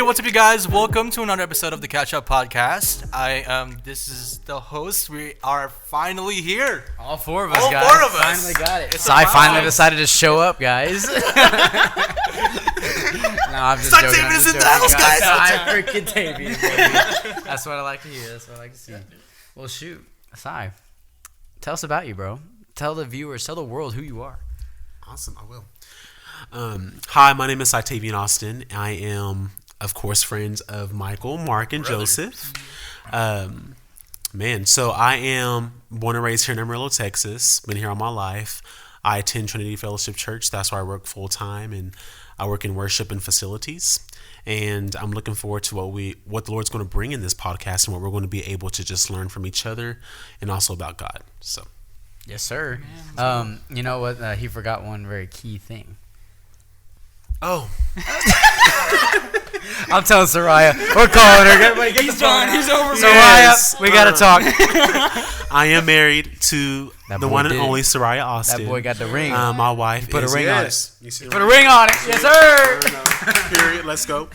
what's up, you guys? Welcome to another episode of the Catch Up Podcast. This is the host. We are finally here. All four of us, All guys. four of us. Finally got it. Sai finally decided to show up, guys. No, I'm just joking. Sai'Tavian is in the house, guys. Sai freaking Tavian, baby. That's what I like to hear. That's what I like to see. Well, shoot. Sai, tell us about you, bro. Tell the viewers, tell the world who you are. Awesome, I will. Hi, my name is Sai'Tavian Austin. I am, of course, friends of Michael, Marc, and Joseph. So I am born and raised here in Amarillo, Texas. Been here all my life. I attend Trinity Fellowship Church. That's where I work full time, and I work in worship and facilities. And I'm looking forward to what the Lord's going to bring in this podcast and what we're going to be able to just learn from each other and also about God. So, yes, sir. You know what? He forgot one very key thing. Oh. I'm telling Sariah. We're calling her. Everybody get He's done. He's over. Sariah, we got to talk. I am married to the one and did. only Sariah Austin. That boy got the ring. My wife put a is, ring yes. on it. You see Put a ring on it. Yes, sir. Period. Let's go.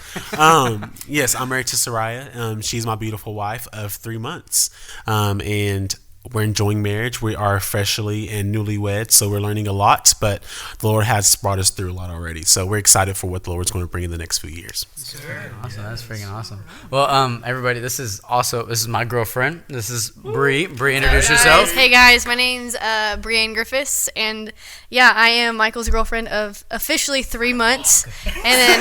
Yes, I'm married to Sariah. She's my beautiful wife of 3 months. And we're enjoying marriage. We are freshly and newlywed, so we're learning a lot, but the Lord has brought us through a lot already. So we're excited for what the Lord's going to bring in the next few years. Awesome. That's freaking awesome. Well, everybody, this is my girlfriend. This is Bree. Bree, introduce yourself. Hey guys, my name's Brienne Griffiths, and yeah, I am Michael's girlfriend of officially 3 months, and then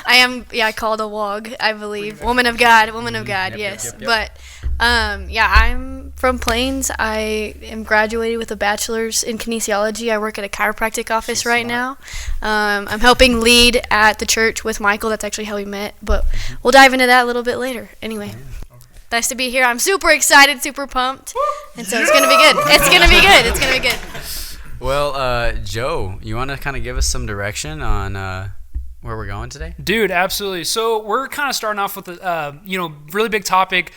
I am called a WOG, I believe, woman of God, yes. Yep. But I'm from Plains. I am graduated with a bachelor's in kinesiology. I work at a chiropractic office right now. I'm helping lead at the church with Michael. That's actually how we met, but we'll dive into that a little bit later. Anyway, nice to be here. I'm super excited, super pumped, and so it's gonna be good. It's gonna be good. Well, Joe, you want to kind of give us some direction on where we're going today? Dude, absolutely. So we're kind of starting off with a really big topic.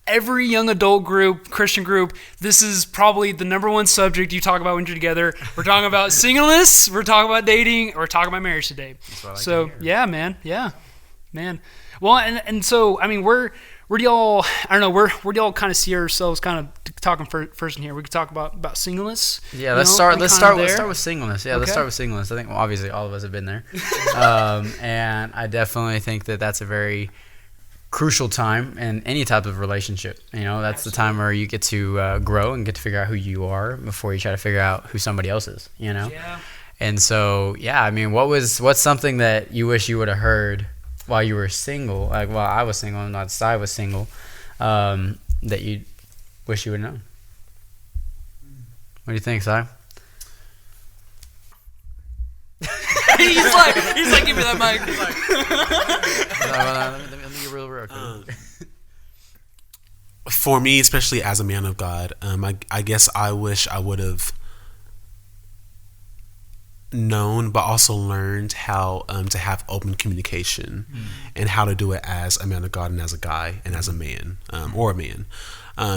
Every young adult group, Christian group, this is probably the number one subject you talk about when you're together. We're talking about singleness, we're talking about dating, or we're talking about marriage today. So, yeah, man. Well, and so, I mean, where do y'all, I don't know, where do y'all kind of see ourselves kind of talking first in here? We could talk about singleness. Yeah, let's start with singleness. Yeah, okay. Let's start with singleness. I think, obviously, all of us have been there. And I definitely think that that's a very crucial time in any type of relationship. That's Absolutely. The time where you get to grow and get to figure out who you are before you try to figure out who somebody else is. Yeah. And so, I mean, what's something that you wish you would have heard while you were single, like while I was single and not Sai was single, that you wish you would have known? What do you think, Sai? he's like, give me that mic. Let me get real quick. For me, especially as a man of God, I guess I wish I would have known, but also learned how to have open communication and how to do it as a man of God and as a guy and as a man or a man.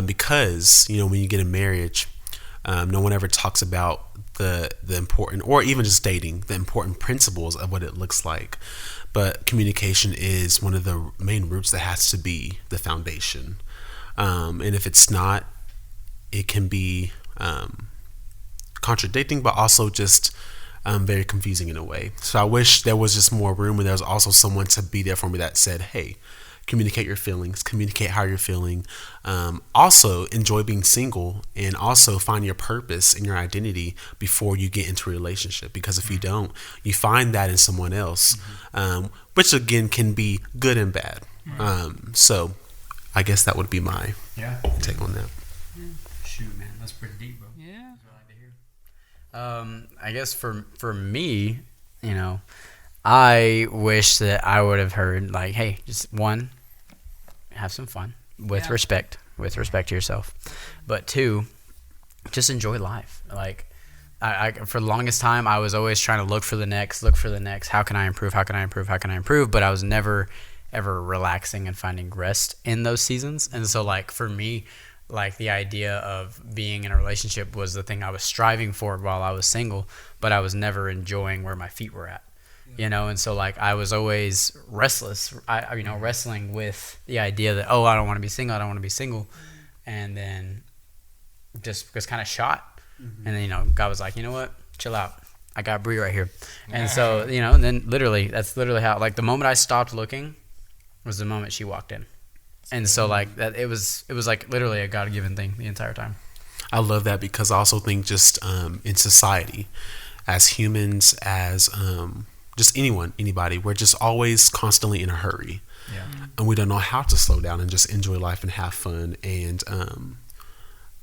Because, when you get in marriage, no one ever talks about the important, or even just dating, the important principles of what it looks like. But communication is one of the main roots that has to be the foundation. And if it's not, it can be contradicting, but also just very confusing in a way. So I wish there was just more room, and there was also someone to be there for me that said, hey, communicate your feelings, communicate how you're feeling. Also, enjoy being single, and also find your purpose and your identity before you get into a relationship. Because if you don't, you find that in someone else, which again can be good and bad. So I guess that would be my take on that. Shoot, man, that's pretty deep, bro. Yeah. That's what I like to hear. I guess for me, I wish that I would have heard, like, hey, just one, have some fun with respect to yourself. But two, just enjoy life. Like, I for the longest time, I was always trying to look for the next. How can I improve? But I was never, ever relaxing and finding rest in those seasons. And so, like, for me, like, the idea of being in a relationship was the thing I was striving for while I was single, but I was never enjoying where my feet were at. you know. And so like I was always restless, wrestling with the idea that, oh, I don't want to be single, and then just was kind of shot. And then, you know, God was like, you know what, chill out, I got Bree right here. And so, you know, and then that's literally how, like, the moment I stopped looking was the moment she walked in. And so like that, it was like literally a God-given thing the entire time. I love that, because I also think just in society, as humans, as just anybody, we're just always constantly in a hurry. Yeah. And we don't know how to slow down and just enjoy life and have fun. And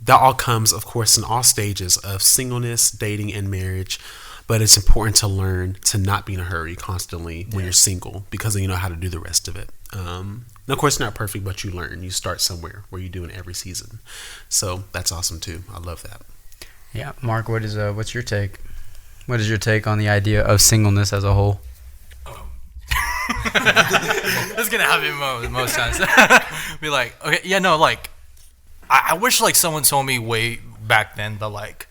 that all comes, of course, in all stages of singleness, dating, and marriage. But it's important to learn to not be in a hurry constantly when you're single, because then you know how to do the rest of it. And of course, not perfect, but you learn. You start somewhere where you do in every season. So that's awesome too. I love that. Yeah, Mark, what's your take? What is your take on the idea of singleness as a whole? That's gonna happen most times. Be like, okay, yeah, no, like, I wish like someone told me way back then that like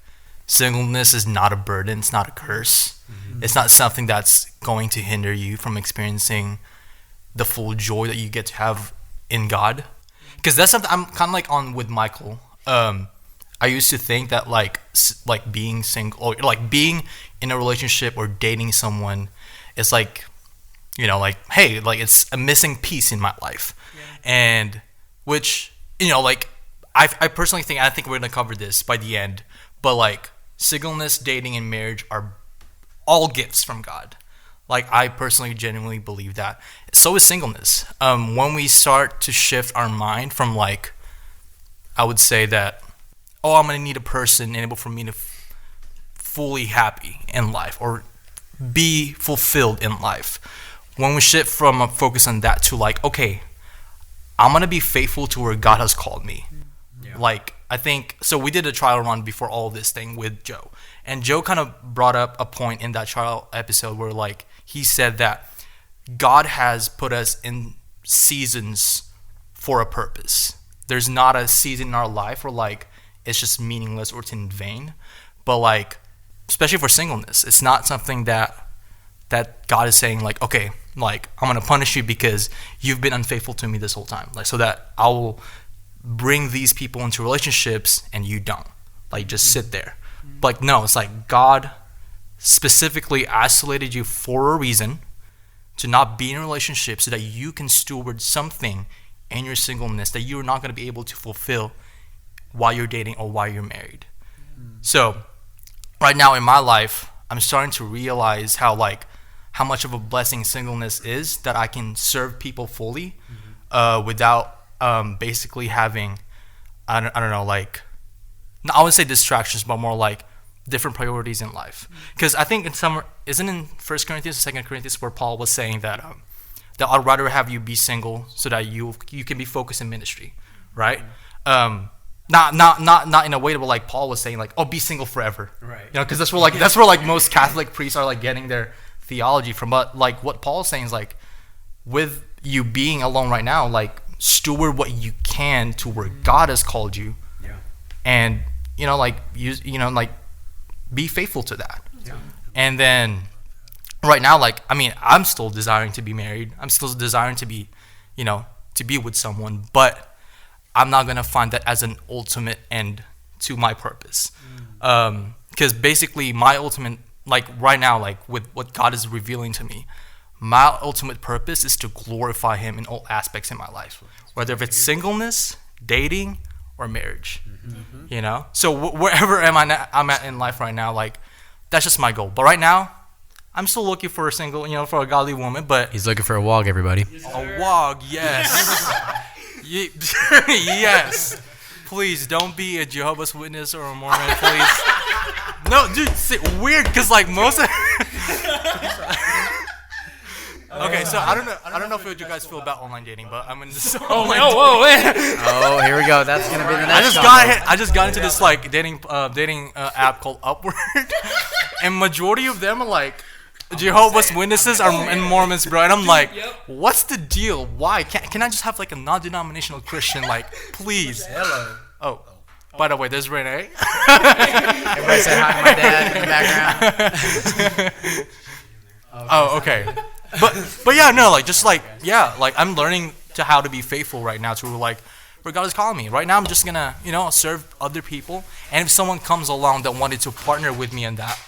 singleness is not a burden, it's not a curse, it's not something that's going to hinder you from experiencing the full joy that you get to have in God. Because that's something I'm kind of like on with Michael. I used to think that like being single, or like being in a relationship or dating someone is like, you know, like, hey, like it's a missing piece in my life. And which, you know, like I personally think, I think we're gonna cover this by the end, but like singleness, dating, and marriage are all gifts from God. Like, I personally genuinely believe that. So is singleness. When we start to shift our mind from like, I would say that, oh, I'm gonna need a person able for me to fully happy in life or be fulfilled in life. When we shift from a focus on that to like, okay, I'm gonna be faithful to where God has called me. Yeah. Like, I think, so we did a trial run before all this thing with Joe, and Joe kind of brought up a point in that trial episode where like he said that God has put us in seasons for a purpose. There's not a season in our life where like it's just meaningless or it's in vain, but like, especially for singleness, it's not something that God is saying like, okay, like I'm gonna punish you because you've been unfaithful to me this whole time, like, so that I will bring these people into relationships and you don't, like, just sit there. Like, no, it's like God specifically isolated you for a reason, to not be in a relationship so that you can steward something in your singleness that you're not going to be able to fulfill while you're dating or while you're married. So right now in my life, I'm starting to realize how much of a blessing singleness is, that I can serve people fully without basically having, I don't know, like, I wouldn't say distractions, but more like different priorities in life. Because I think isn't in 1 Corinthians or 2 Corinthians where Paul was saying that I'd rather have you be single so that you can be focused in ministry, right? Not in a way that like Paul was saying like, oh, be single forever, right? You know, because that's where like most Catholic priests are like getting their theology from. But like what Paul's saying is like, with you being alone right now, like steward what you can to where God has called you, and like be faithful to that. And then right now, like, I mean, I'm still desiring to be married. I'm still desiring to be, to be with someone, but I'm not gonna find that as an ultimate end to my purpose. Because basically my ultimate, like right now, like with what God is revealing to me, my ultimate purpose is to glorify Him in all aspects in my life, whether if it's singleness, dating, or marriage. So wherever I'm at in life right now, like that's just my goal. But right now, I'm still looking for a single, for a godly woman. But he's looking for a wog, everybody. A wog, yes. Yes. Please don't be a Jehovah's Witness or a Mormon, please. No, dude, weird, because like most of okay, so I don't know if you guys feel about online dating, but I'm in this online dating. Oh, here we go. That's gonna be the next. I just got into this like dating app called Upward, and majority of them are like Jehovah's Witnesses and Mormons, bro. And I'm like, what's the deal? Why can I just have like a non-denominational Christian, like, please? Hello. Oh, by the way, there's Renee. Everybody say hi to my dad in the background. Oh, okay. But yeah, no, like just like yeah, like I'm learning to how to be faithful right now to like where God is calling me. Right now I'm just gonna, serve other people. And if someone comes along that wanted to partner with me in that,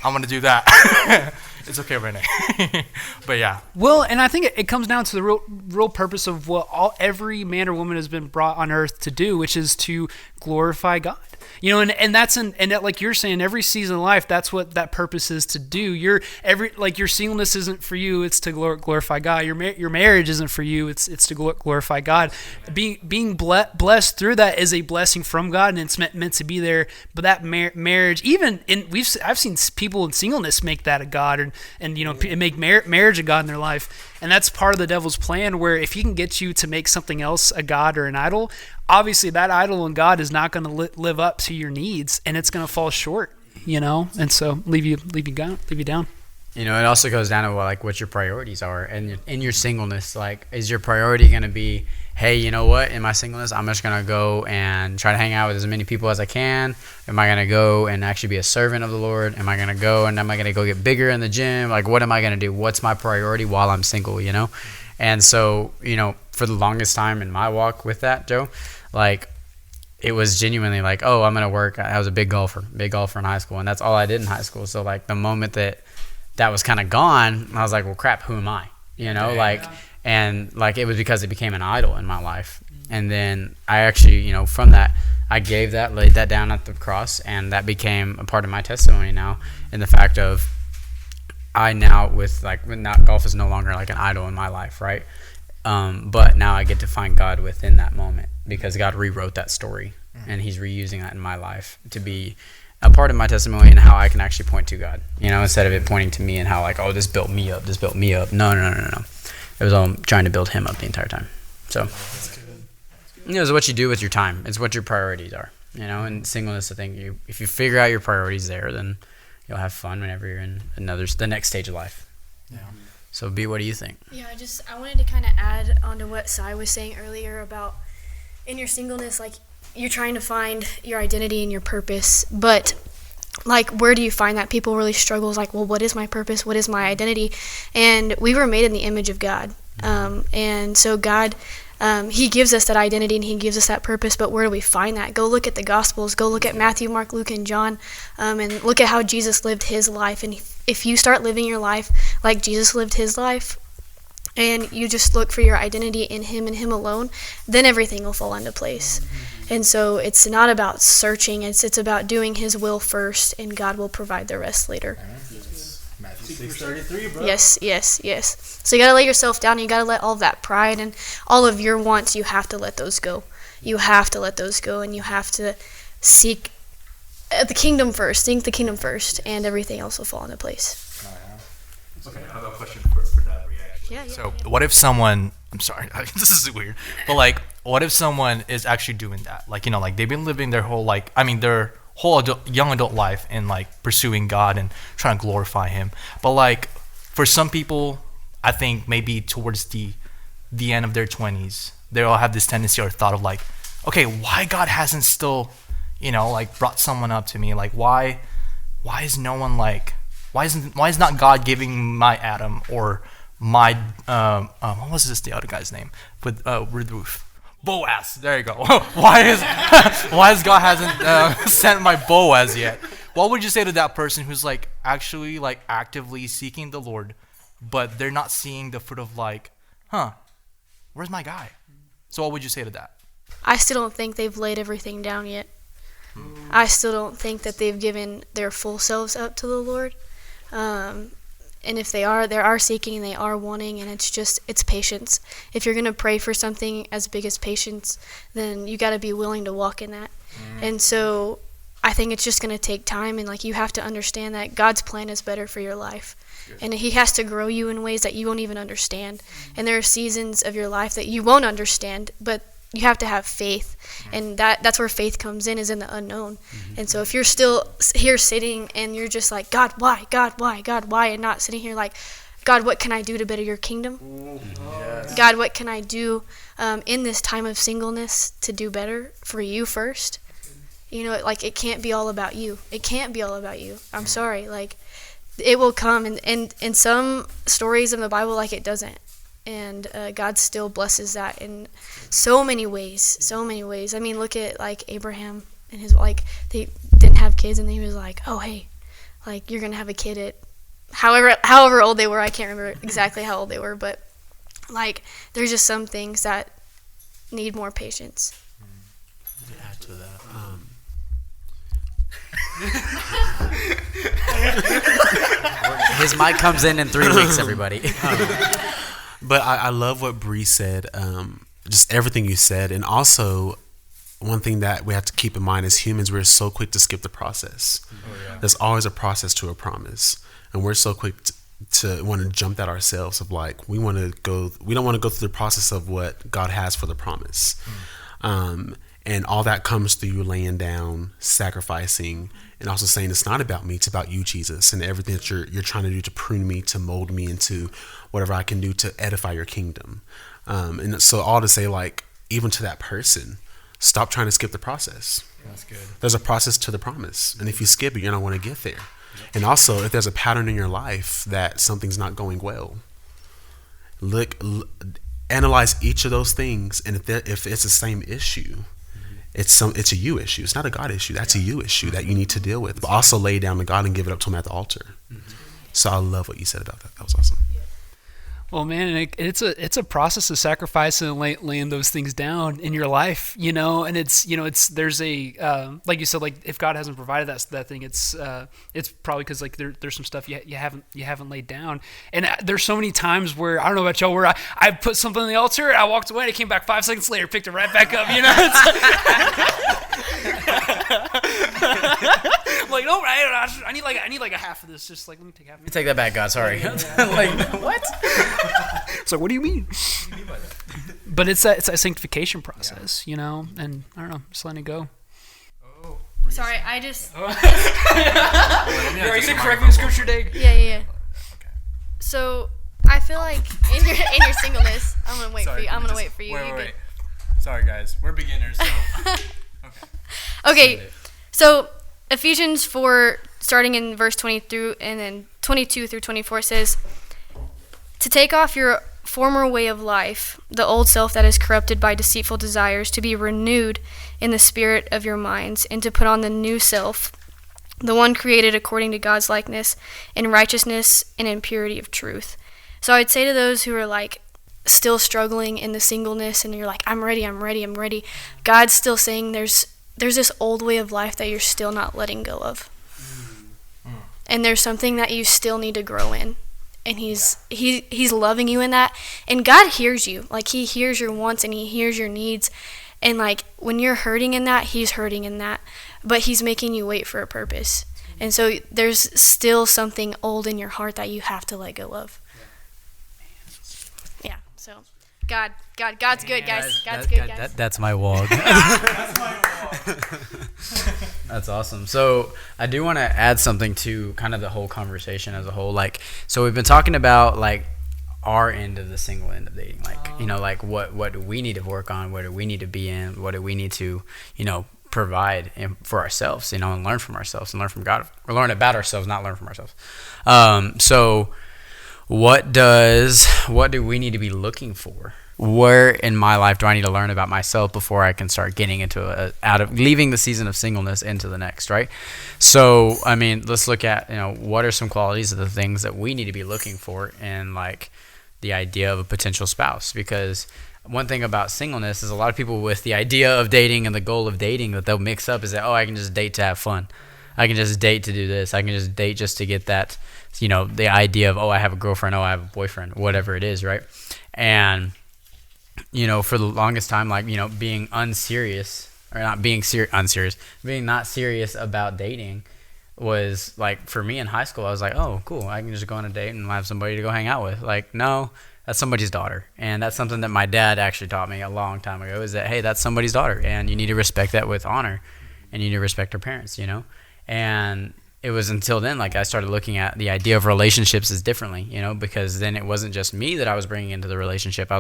I'm gonna do that. It's okay, Renee. But yeah. Well, and I think it comes down to the real purpose of what every man or woman has been brought on earth to do, which is to glorify God. And that's like you're saying, every season of life, that's what that purpose is to do. Your singleness isn't for you; it's to glorify God. Your marriage isn't for you; it's to glorify God. Being blessed through that is a blessing from God, and it's meant to be there. But that marriage, I've seen people in singleness make that a God, and make marriage a God in their life. And that's part of the devil's plan, where if he can get you to make something else a God or an idol, obviously that idol and God is not going to live up to your needs, and it's going to fall short, and so leave you down. It also goes down to what your priorities are, and in your singleness, like, is your priority going to be, hey, you know what, in my singleness, I'm just going to go and try to hang out with as many people as I can? Am I going to go and actually be a servant of the Lord? Am I going to go get bigger in the gym? Like, what am I going to do? What's my priority while I'm single, And so, for the longest time in my walk with that, Joe, like, it was genuinely like, oh, I'm going to work. I was a big golfer in high school, and that's all I did in high school. So, like, the moment that was kind of gone, I was like, well, crap, who am I? And like, it was because it became an idol in my life. And then I actually, from that, I laid that down at the cross, and that became a part of my testimony now, in the fact of golf is no longer like an idol in my life, right? But now I get to find God within that moment, because God rewrote that story, and he's reusing that in my life to be a part of my testimony, and how I can actually point to God, instead of it pointing to me and how like, oh, this built me up. No. It was all trying to build him up the entire time. So, it's what you do with your time. It's what your priorities are, and singleness, I think if you figure out your priorities there, then you'll have fun whenever you're in the next stage of life. Yeah. So, B, what do you think? Yeah, I wanted to kind of add on to what Sai was saying earlier about in your singleness, like, you're trying to find your identity and your purpose, but like, where do you find that? People really struggle, like, well, what is my purpose? What is my identity? And we were made in the image of God. And so God, he gives us that identity, and he gives us that purpose, but where do we find that? Go look at the Gospels. Go look at Matthew, Mark, Luke, and John, and look at how Jesus lived his life. And if you start living your life like Jesus lived his life, and you just look for your identity in him and him alone, then everything will fall into place. And so it's not about searching, it's about doing his will first, and God will provide the rest later. Matthew 6:33, bro. Yes. So you got to let yourself down, and you got to let all of that pride and all of your wants, you have to let those go. You have to let those go, and you have to seek the kingdom first, think the kingdom first, and everything else will fall into place. Okay, I have a question for that reaction. Yeah. So what if someone, I'm sorry, this is weird, but like, what if someone is actually doing that? Like, like they've been living their whole, their whole young adult life in like pursuing God and trying to glorify him. But like, for some people, I think maybe towards the end of their 20s, they all have this tendency or thought of like, okay, why God hasn't still, brought someone up to me? Like, why is no one like, why is not God giving my Adam or my what was the other guy's name with Ruth? Boaz. There you go. why is God hasn't sent my Boaz yet? What would you say to that person who's like actually like actively seeking the Lord, but they're not seeing the fruit of like, where's my guy? So what would you say to that? I still don't think they've laid everything down yet. I still don't think that they've given their full selves up to the Lord. And if they are seeking, they are wanting, and it's patience. If you're going to pray for something as big as patience, then you got to be willing to walk in that. And so I think it's just going to take time, and like, you have to understand that God's plan is better for your life. And he has to grow you in ways that you won't even understand. And there are seasons of your life that you won't understand, but you have to have faith, and that's where faith comes in, is in the unknown. And so if you're still here sitting and you're just like, God, why, and not sitting here like, God, what can I do to better your kingdom? Yes. God, what can I do in this time of singleness to do better for you first? Like, it can't be all about you. I'm sorry. Like, it will come. And in some stories in the Bible, like, it doesn't. And God still blesses that in so many ways. I mean, look at, like, Abraham and his, like, they didn't have kids, and he was like, oh, hey, like, you're going to have a kid at however old they were. I can't remember exactly how old they were, but, like, there's just some things that need more patience. To add to that, His mic comes in 3 weeks, everybody. but I love what Bree said, just everything you said. And also, one thing that we have to keep in mind as humans, we're so quick to skip the process. There's always a process to a promise. And we're so quick to want to jump at ourselves of, like, we don't want to go through the process of what God has for the promise. And all that comes through you laying down, sacrificing, and also saying, it's not about me, it's about you, Jesus, and everything that you're trying to do to prune me, to mold me into whatever I can do to edify your kingdom. And so all to say, like, even to that person, stop trying to skip the process. That's good. There's a process to the promise. And if you skip it, you're not going to get there. And also, if there's a pattern in your life that something's not going well, analyze each of those things. And if it's the same issue, it's a you issue. It's not a God issue. That's a you issue that you need to deal with. But also lay it down to God and give it up to him at the altar. So I love what you said about that. That was awesome. Well, man, it's a process of sacrifice and laying those things down in your life, and there's a like you said, like, if God hasn't provided that thing, it's probably because, like, there's some stuff you haven't laid down. And there's so many times where, I don't know about y'all, where I put something on the altar, I walked away, and I came back 5 seconds later, picked it right back up, like, no, I need like a half of this. Just, like, let me take half of it. Take that back, God. Sorry. Like, what? So what do you mean? But it's a sanctification process, and I don't know, just letting it go. Sorry, I just... Are you going to correct me with scripture, Dig? Yeah. Okay. So, I feel like in your singleness... I'm going to wait for you. Wait for you. Wait. Sorry, guys. We're beginners, so... Okay, so Ephesians 4, starting in verse 22 through 24, says, to take off your former way of life, the old self that is corrupted by deceitful desires, to be renewed in the spirit of your minds, and to put on the new self, the one created according to God's likeness, in righteousness and in purity of truth. So I'd say to those who are, like, still struggling in the singleness, and you're like, I'm ready, God's still saying there's this old way of life that you're still not letting go of. And there's something that you still need to grow in. And he's loving you in that. And God hears you. Like, he hears your wants and he hears your needs. And, like, when you're hurting in that, he's hurting in that. But he's making you wait for a purpose. And so there's still something old in your heart that you have to let go of. Yeah. So God's good, guys. God's good, guys. That's my walk. That's awesome. So I do want to add something to kind of the whole conversation as a whole. Like, so we've been talking about, like, our end of the single end of dating. Like, like what do we need to work on? What do we need to be in? What do we need to, provide for ourselves, and learn from ourselves and learn from God, or learn about ourselves, not learn from ourselves. So what do we need to be looking for? Where in my life do I need to learn about myself before I can start getting into out of leaving the season of singleness into the next, right? So, I mean, let's look at, what are some qualities of the things that we need to be looking for in, like, the idea of a potential spouse? Because one thing about singleness is a lot of people with the idea of dating and the goal of dating that they'll mix up is that, I can just date to have fun. I can just date to do this. I can just date just to get that, the idea of, I have a girlfriend, I have a boyfriend, whatever it is, right? And for the longest time, like, being unserious, or not being unserious, being not serious about dating was, like, for me in high school, I was like, oh, cool, I can just go on a date and have somebody to go hang out with. Like, no, that's somebody's daughter. And that's something that my dad actually taught me a long time ago, is that, hey, that's somebody's daughter, and you need to respect that with honor, and you need to respect her parents, And it was until then, like, I started looking at the idea of relationships as differently, because then it wasn't just me that I was bringing into the relationship.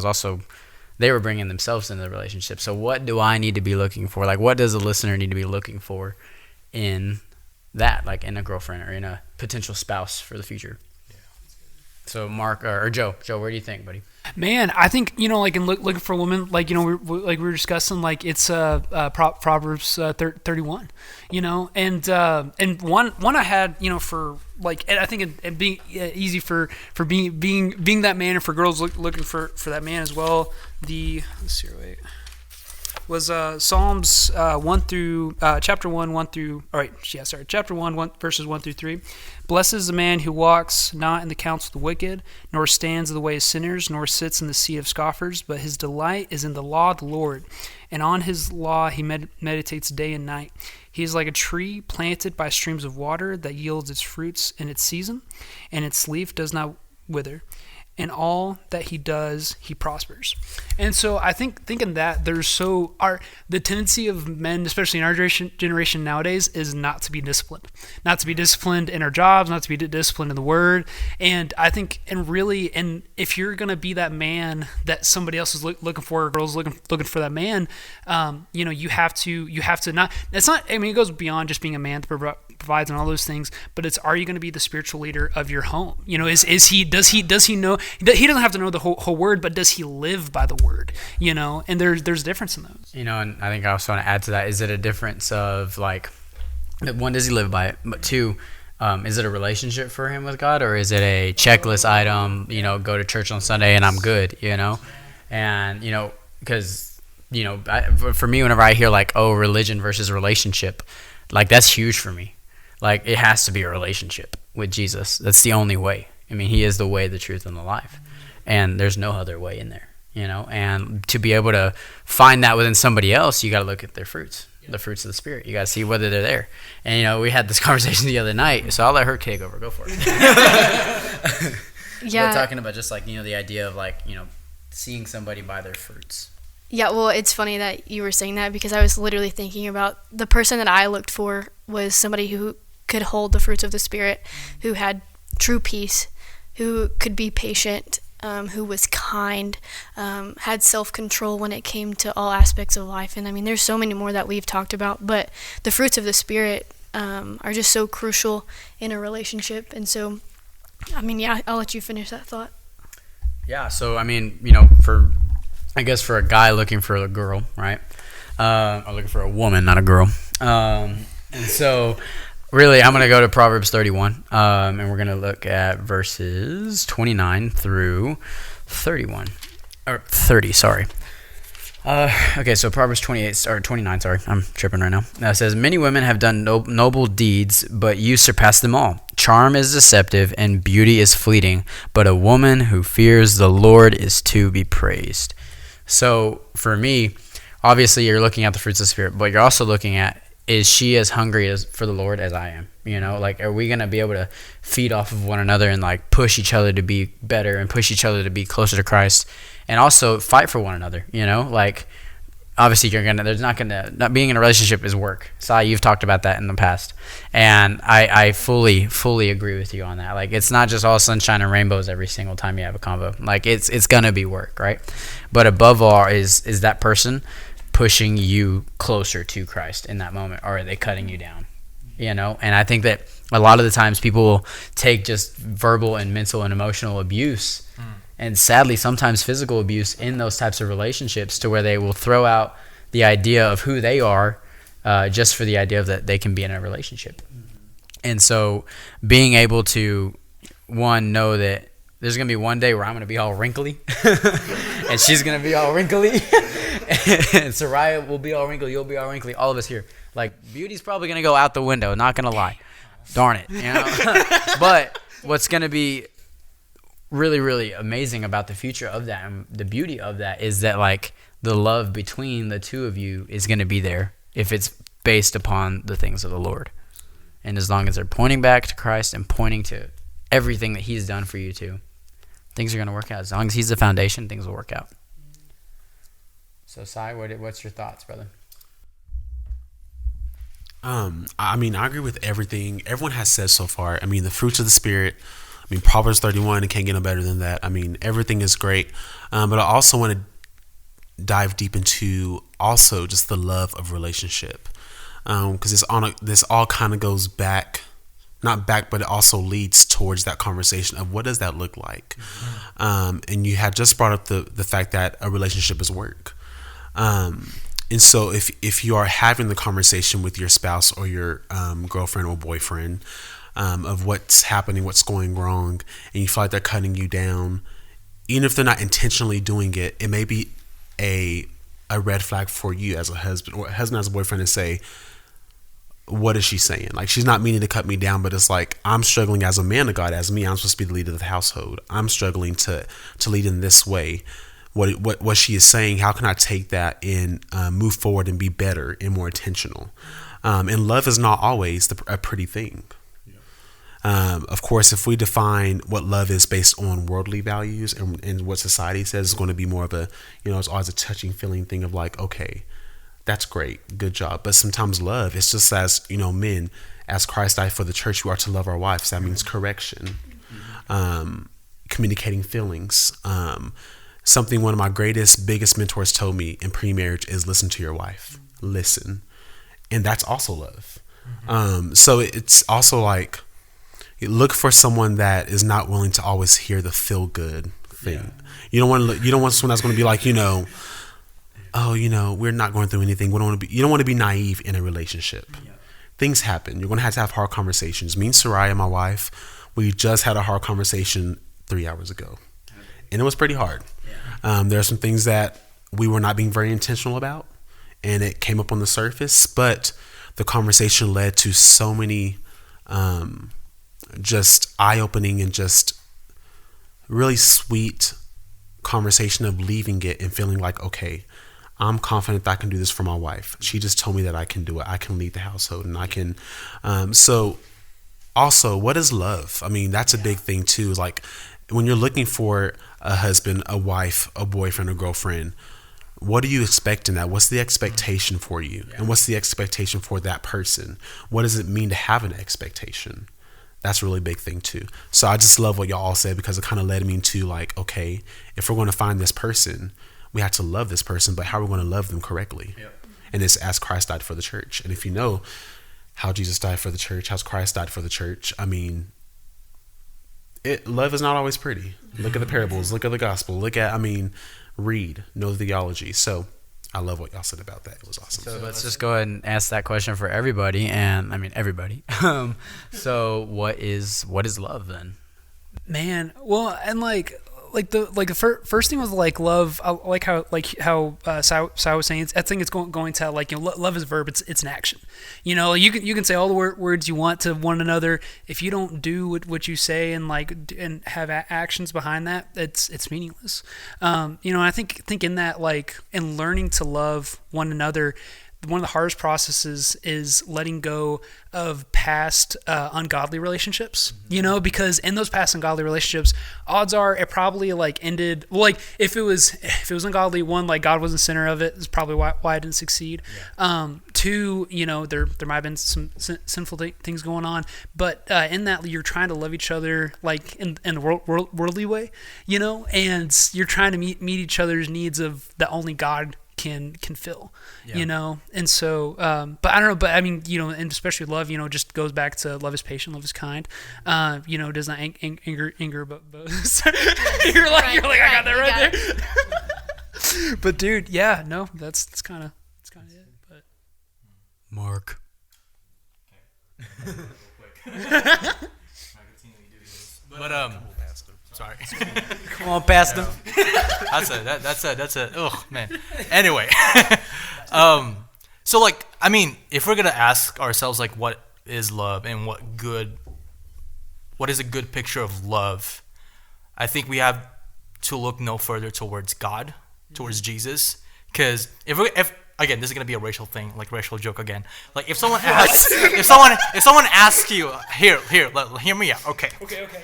They were bringing themselves into the relationship. So what do I need to be looking for? Like, what does a listener need to be looking for in that, like, in a girlfriend or in a potential spouse for the future. So Mark or Joe, where do you think, buddy? Man, I think, like in looking for a woman, like, we were discussing, like, it's Proverbs 31, and one I had, for, like, I think it being easy for being that man, and for girls looking for that man as well. Let's see, wait. Was Psalms 1 through chapter 1 through chapter 1 verses 1 through 3. Blessed is the man who walks not in the counsel of the wicked, nor stands in the way of sinners, nor sits in the seat of scoffers, but his delight is in the law of the Lord, and on his law he meditates day and night. He is like a tree planted by streams of water that yields its fruits in its season, and its leaf does not wither. And all that he does, he prospers. And so I thinking that the tendency of men, especially in our generation nowadays, is not to be disciplined in our jobs, not to be disciplined in the word. And I think, and if you're gonna be that man that somebody else is looking for, or girls looking for that man, you have to not. It's not. I mean, it goes beyond just being a man that provides and all those things, but are you going to be the spiritual leader of your home? Does he know? He doesn't have to know the whole word, but does he live by the word? And there's a difference in those. And I think I also want to add to that, is it a difference of, like, one, does he live by it? But two, is it a relationship for him with God, or is it a checklist item, go to church on Sunday and I'm good, And, because, for me, whenever I hear, like, religion versus relationship, like, that's huge for me. Like, it has to be a relationship with Jesus. That's the only way. I mean, he is the way, the truth, and the life. And there's no other way in there, And to be able to find that within somebody else, you got to look at their fruits, the fruits of the Spirit. You got to see whether they're there. And, we had this conversation the other night, so I'll let her take over. Go for it. Yeah. We're talking about just, like, the idea of, like, seeing somebody by their fruits. Yeah, well, it's funny that you were saying that, because I was literally thinking about the person that I looked for was somebody who could hold the fruits of the Spirit, who had true peace, who could be patient, who was kind, had self-control when it came to all aspects of life. And I mean, there's so many more that we've talked about, but the fruits of the Spirit are just so crucial in a relationship. And so, I mean, yeah, I'll let you finish that thought. Yeah, so I mean, for a guy looking for a girl, right? Or looking for a woman, not a girl. And so, really, I'm going to go to Proverbs 31, and we're going to look at verses 29 through 31. Or 30, sorry. Okay, so Proverbs 29, I'm tripping right now. It says, many women have done noble deeds, but you surpass them all. Charm is deceptive, and beauty is fleeting, but a woman who fears the Lord is to be praised. So, for me, obviously you're looking at the fruits of the Spirit, but you're also looking at, is she as hungry for the Lord as I am? Like, are we going to be able to feed off of one another and, like, push each other to be better and push each other to be closer to Christ, and also fight for one another, Like, obviously not being in a relationship is work. Sai, you've talked about that in the past, and I fully agree with you on that. Like, it's not just all sunshine and rainbows every single time you have a convo. Like, it's going to be work, right? But above all is that person pushing you closer to Christ in that moment, or are they cutting you down? And I think that a lot of the times people will take just verbal and mental and emotional abuse, and sadly sometimes physical abuse in those types of relationships, to where they will throw out the idea of who they are just for the idea of that they can be in a relationship. And so being able to, one, know that there's going to be one day where I'm going to be all wrinkly and she's going to be all wrinkly and Soraya will be all wrinkly, you'll be all wrinkly, all of us here. Like, beauty's probably going to go out the window, not going to lie. Darn it. But what's going to be really, really amazing about the future of that, and the beauty of that, is that, like, the love between the two of you is going to be there if it's based upon the things of the Lord. And as long as they're pointing back to Christ and pointing to everything that he's done for you too, things are going to work out. As long as he's the foundation, things will work out. So, Sai, what's your thoughts, brother? I mean, I agree with everything everyone has said so far. I mean, the fruits of the Spirit, I mean, Proverbs 31, it can't get no better than that. I mean, everything is great. But I also want to dive deep into also just the love of relationship. Because this all kind of goes back not back, but it also leads towards that conversation of what does that look like. And you had just brought up the fact that a relationship is work. And so if you are having the conversation with your spouse or your girlfriend or boyfriend of what's happening, what's going wrong, and you feel like they're cutting you down, even if they're not intentionally doing it, it may be a red flag for you as a husband or a husband as a boyfriend to say, what is she saying? Like, she's not meaning to cut me down, but it's like, I'm struggling as a man of God. As me, I'm supposed to be the leader of the household. I'm struggling to lead in this way. What she is saying, how can I take that and move forward and be better and more intentional? And love is not always a pretty thing. Of course, if we define what love is based on worldly values and what society says is going to be more of a, it's always a touching feeling thing of like, okay, that's great, good job. But sometimes love, it's just as, men, as Christ died for the church, we are to love our wives. That means correction, communicating feelings. Something one of my biggest mentors told me in pre-marriage is listen to your wife. Listen. And that's also love. So it's also like, look for someone that is not willing to always hear the feel good thing. You don't want someone that's going to be like, we're not going through anything. You don't want to be naive in a relationship. Things happen. You're going to have hard conversations. Me and Soraya, my wife, we just had a hard conversation 3 hours ago, and it was pretty hard. There are some things that we were not being very intentional about, and it came up on the surface, but the conversation led to so many just eye-opening and just really sweet conversation of leaving it and feeling like, okay, I'm confident that I can do this for my wife. She just told me that I can do it. I can lead the household, and I can. So also, what is love? I mean, that's a big thing too. Is like when you're looking for a husband, a wife, a boyfriend, a girlfriend, what do you expect in that? What's the expectation for you? And what's the expectation for that person? What does it mean to have an expectation? That's a really big thing too. So I just love what y'all all said, because it kind of led me to like, okay, if we're going to find this person, we have to love this person, but how are we going to love them correctly? And it's as Christ died for the church. And if you know how Jesus died for the church, how Christ died for the church, I mean, love is not always pretty. Look at the parables, look at the gospel, read, know the theology. So I love what y'all said about that. It was awesome. So let's just go ahead and ask that question for everybody, and everybody. So what is love then? Man, well, and the first thing was like love. I like how Sai was saying. I think it's going to like, love is a verb. It's an action. You can say all the words you want to one another. If you don't do what you say and have actions behind that, it's meaningless. I think in that, like, in learning to love one another, one of the hardest processes is letting go of past ungodly relationships, because in those past ungodly relationships, odds are it probably ended, if it was ungodly, one, God wasn't the center of it, is probably why it didn't succeed. Two, there might have been some sinful things going on, but in that you're trying to love each other in the worldly way, and you're trying to meet each other's needs of that only God can fill, and so but I don't know, but I mean, and especially love, just goes back to love is patient, love is kind, does not anger but boast. you're like I got that right there. But dude, that's kind of it. But Mark. But sorry. Come on, past them. That's a oh man. Anyway, so if we're gonna ask ourselves what is love and what is a good picture of love, I think we have to look no further towards God, towards Jesus, because if again, this is gonna be a racial thing, racial joke again. If someone asks, if someone asks you, hear me out, okay,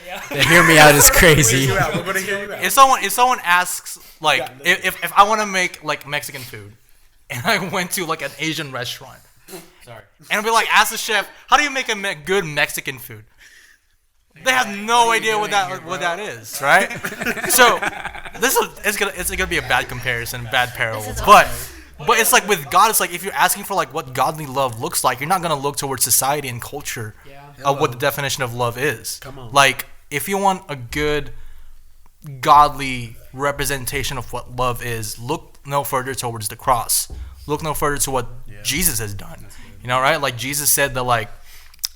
yeah. The hear me out is crazy. If someone asks, if I want to make Mexican food, and I went to an Asian restaurant, and we ask the chef, how do you make a good Mexican food? They have no idea what that is, right? So it's gonna be a bad comparison, bad parable, But it's like with God, it's like if you're asking for like what godly love looks like, you're not gonna look towards society and culture of what the definition of love is. Come on. Like if you want a good godly representation of what love is, look no further towards the cross. Look no further to what Jesus has done. You know, right? Like Jesus said that like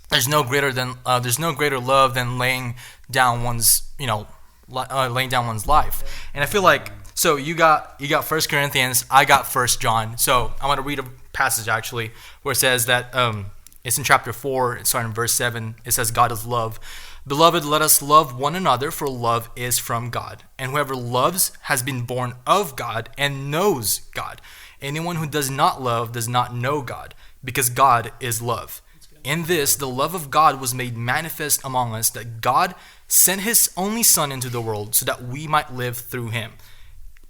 there's no greater love than laying down one's life. And I feel like so you got 1 Corinthians, I got 1 John. So I want to read a passage actually where it says that it's in chapter 4, it's starting in verse 7. It says, God is love. Beloved, let us love one another, for love is from God. And whoever loves has been born of God and knows God. Anyone who does not love does not know God, because God is love. In this, the love of God was made manifest among us, that God sent his only Son into the world so that we might live through him.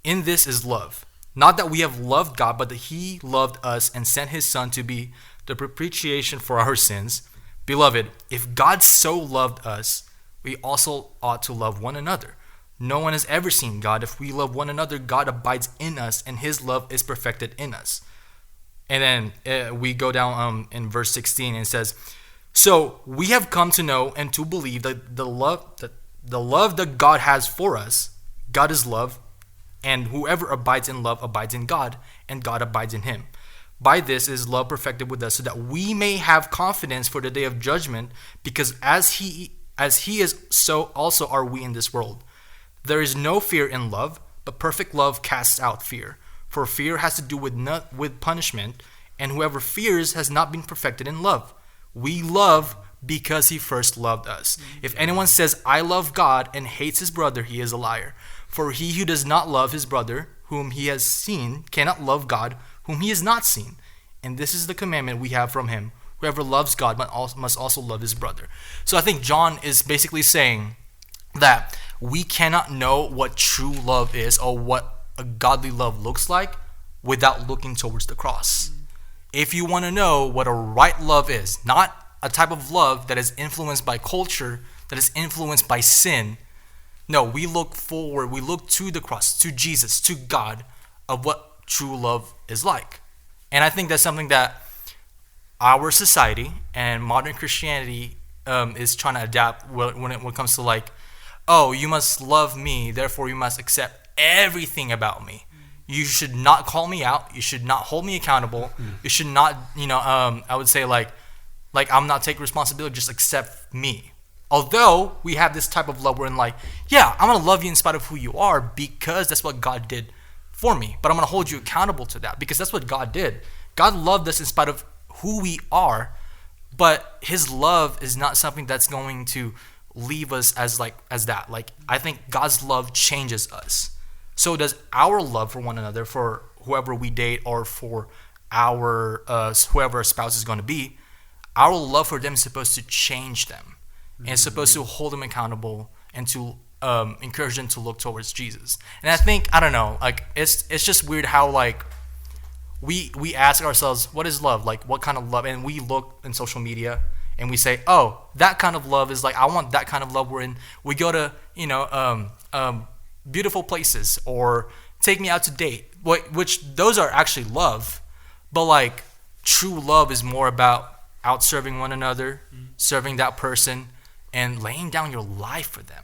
In this is love. Not that we have loved God, but that he loved us and sent his Son to be the propitiation for our sins. Beloved, if God so loved us, we also ought to love one another. No one has ever seen God. If we love one another, God abides in us, and his love is perfected in us. And then we go down in verse 16, and it says, so we have come to know and to believe that the love that God has for us, God is love, and whoever abides in love abides in God, and God abides in him. By this is love perfected with us, so that we may have confidence for the day of judgment, because as he is, so also are we in this world. There is no fear in love, but perfect love casts out fear. For fear has to do with punishment, and whoever fears has not been perfected in love. We love because he first loved us. If anyone says, I love God, and hates his brother, he is a liar. For he who does not love his brother, whom he has seen, cannot love God, whom he has not seen. And this is the commandment we have from him. Whoever loves God must also love his brother. So I think John is basically saying that we cannot know what true love is or what a godly love looks like without looking towards the cross. If you want to know what a right love is, not a type of love that is influenced by culture, that is influenced by sin, no, we look forward, we look to the cross, to Jesus, to God, of what true love is like. And I think that's something that our society and modern Christianity is trying to adapt when it comes to like, oh, you must love me, therefore you must accept everything about me. You should not call me out. You should not hold me accountable. You should not, I would say like I'm not taking responsibility, just accept me. Although we have this type of love where in like, yeah, I'm going to love you in spite of who you are because that's what God did for me. But I'm going to hold you accountable to that because that's what God did. God loved us in spite of who we are, but his love is not something that's going to leave us as that. Like, I think God's love changes us. So does our love for one another, for whoever we date or for our whoever our spouse is going to be. Our love for them is supposed to change them. And it's supposed to hold them accountable and to encourage them to look towards Jesus. And I think, I don't know, like it's just weird how like we ask ourselves, what is love? Like what kind of love? And we look in social media and we say, oh, that kind of love is like, I want that kind of love wherein we go to, beautiful places or take me out to date, which those are actually love. But like true love is more about out serving one another, serving that person, and laying down your life for them.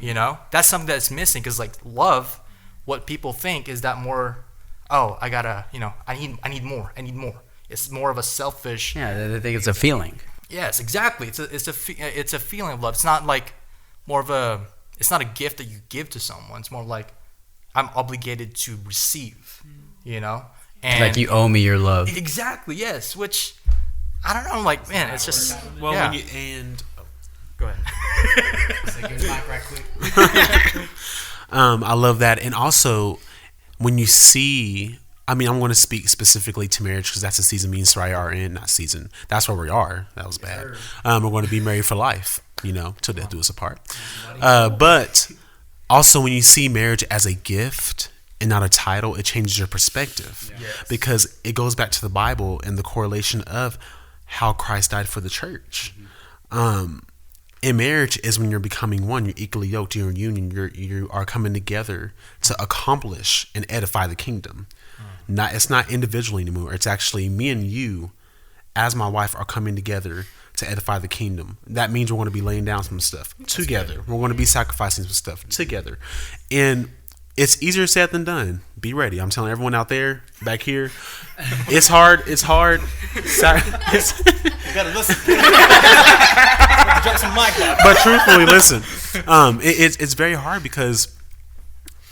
Yeah. That's something that's missing because like love, what people think is that more, oh, I gotta, I need more. It's more of a selfish. Yeah, they think it's a feeling. Yes, exactly. It's a feeling of love. It's not like more of a. It's not a gift that you give to someone. It's more like I'm obligated to receive. And like you owe me your love. Exactly. Yes. Which I don't know. Like man, it's just well. Yeah. Go ahead. Say good mic right quick. I love that, and also when you see. I mean, I'm going to speak specifically to marriage because that's the season me and Sarai are in. Not season. That's where we are. That was bad. We're going to be married for life, till death do us apart. But also when you see marriage as a gift and not a title, it changes your perspective. Yes. Because it goes back to the Bible and the correlation of how Christ died for the church. In marriage is when you're becoming one. You're equally yoked. You're in union. You are coming together to accomplish and edify the kingdom. It's not individual anymore. It's actually me and you, as my wife, are coming together to edify the kingdom. That means we're going to be laying down some stuff together. We're going to be sacrificing some stuff together, and it's easier said than done. Be ready. I'm telling everyone out there, back here, it's hard. It's hard. You gotta listen. Drop some mic. But truthfully, listen, it's very hard because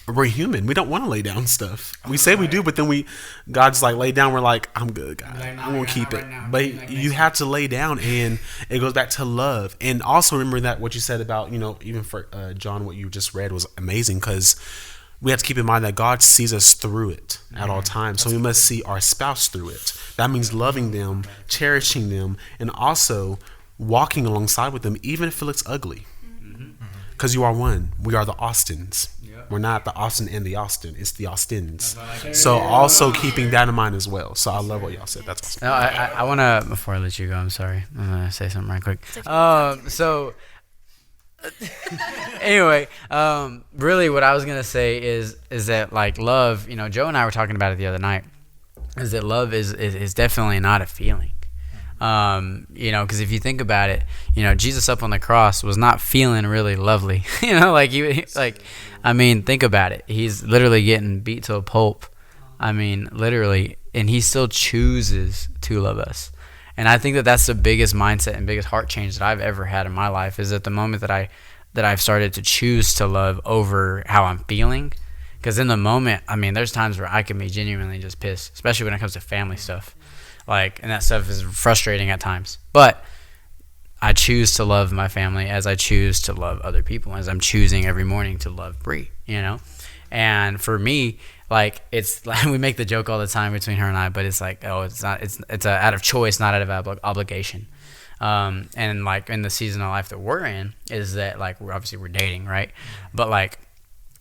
we're human. We don't want to lay down stuff. We say we do, but then God's like, lay down. We're like, I'm good, God. I'm going to keep it. But you have to lay down, and it goes back to love. And also remember that what you said about, even for John, what you just read was amazing, because we have to keep in mind that God sees us through it at all times. So we must see our spouse through it. That means loving them, cherishing them, and also walking alongside with them, even if it looks ugly. Because you are one. We are the Austins. We're not the Austin and the Austin. It's the Austins. So also keeping that in mind as well. So I love what y'all said. That's awesome. No, I want to, before I let you go, I'm sorry. I'm going to say something right quick. So anyway, really what I was going to say is that, like, love, Joe and I were talking about it the other night, is that love is definitely not a feeling. Because if you think about it, Jesus up on the cross was not feeling really lovely. Think about it. He's literally getting beat to a pulp. Literally, and he still chooses to love us. And I think that that's the biggest mindset and biggest heart change that I've ever had in my life, is at the moment that I've started to choose to love over how I'm feeling. Because in the moment, there's times where I can be genuinely just pissed, especially when it comes to family stuff. And that stuff is frustrating at times. But I choose to love my family as I choose to love other people, as I'm choosing every morning to love Bree, And for me, it's like, we make the joke all the time between her and I, but it's like, it's not, it's out of choice, not out of obligation. And in the season of life that we're in, is that we're dating, right? But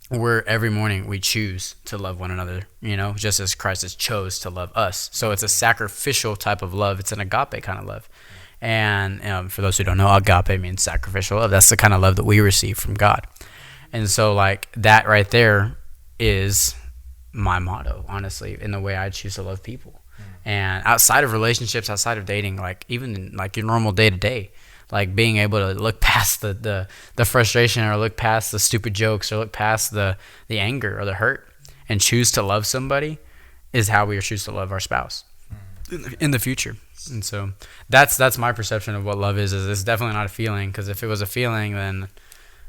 we're every morning we choose to love one another, just as Christ has chose to love us. So it's a sacrificial type of love. It's an agape kind of love. And for those who don't know, agape means sacrificial love. That's the kind of love that we receive from God. And so that right there is my motto, honestly, in the way I choose to love people. And outside of relationships, outside of dating, even in your normal day-to-day, being able to look past the frustration, or look past the stupid jokes, or look past the anger or the hurt, and choose to love somebody, is how we choose to love our spouse in the future. And so that's my perception of what love is it's definitely not a feeling, because if it was a feeling, then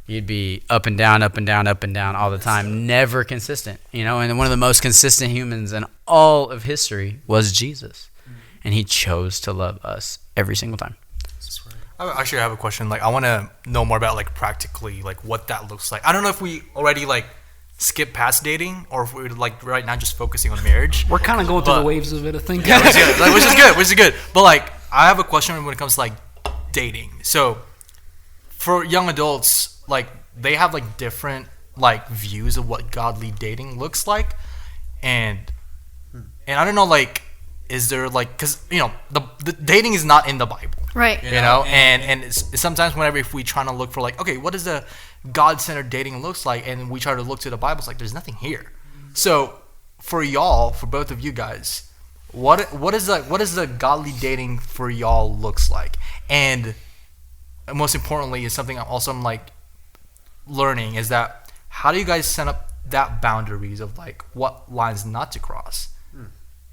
you'd be up and down, up and down, up and down all the time, never consistent, and one of the most consistent humans in all of history was Jesus, and he chose to love us every single time. I actually have a question. I want to know more about practically what that looks like. I don't know if we already skip past dating, or if we're right now just focusing on marriage. We're kind of going through the waves of it, I think. Yeah, which is good. But I have a question when it comes to dating. So for young adults, they have different views of what godly dating looks like, and I don't know is there because the dating is not in the Bible. Right. And it's sometimes whenever if we trying to look for okay, what does a God-centered dating looks like, and we try to look to the Bible, it's there's nothing here. So for y'all, for both of you guys, what is the godly dating for y'all looks like? And most importantly, is something also I'm learning, is that how do you guys set up that boundaries of what lines not to cross?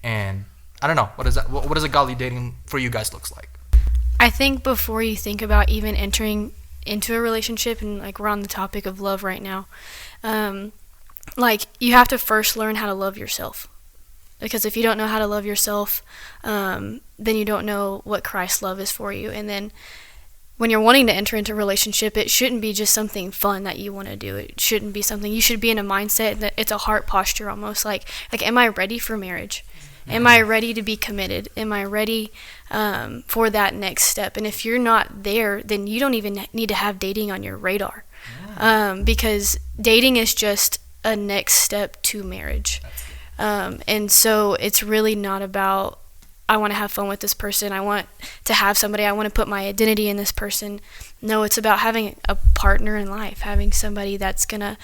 And I don't know, what does a godly dating for you guys looks like? I think before you think about even entering into a relationship, and we're on the topic of love right now, you have to first learn how to love yourself. Because if you don't know how to love yourself, then you don't know what Christ's love is for you. And then when you're wanting to enter into a relationship, it shouldn't be just something fun that you want to do. It shouldn't be something, you should be in a mindset that it's a heart posture almost. Am I ready for marriage? Am I ready to be committed? Am I ready for that next step? And if you're not there, then you don't even need to have dating on your radar, because dating is just a next step to marriage. And so it's really not about I want to have fun with this person. I want to have somebody. I want to put my identity in this person. No, it's about having a partner in life, having somebody that's going to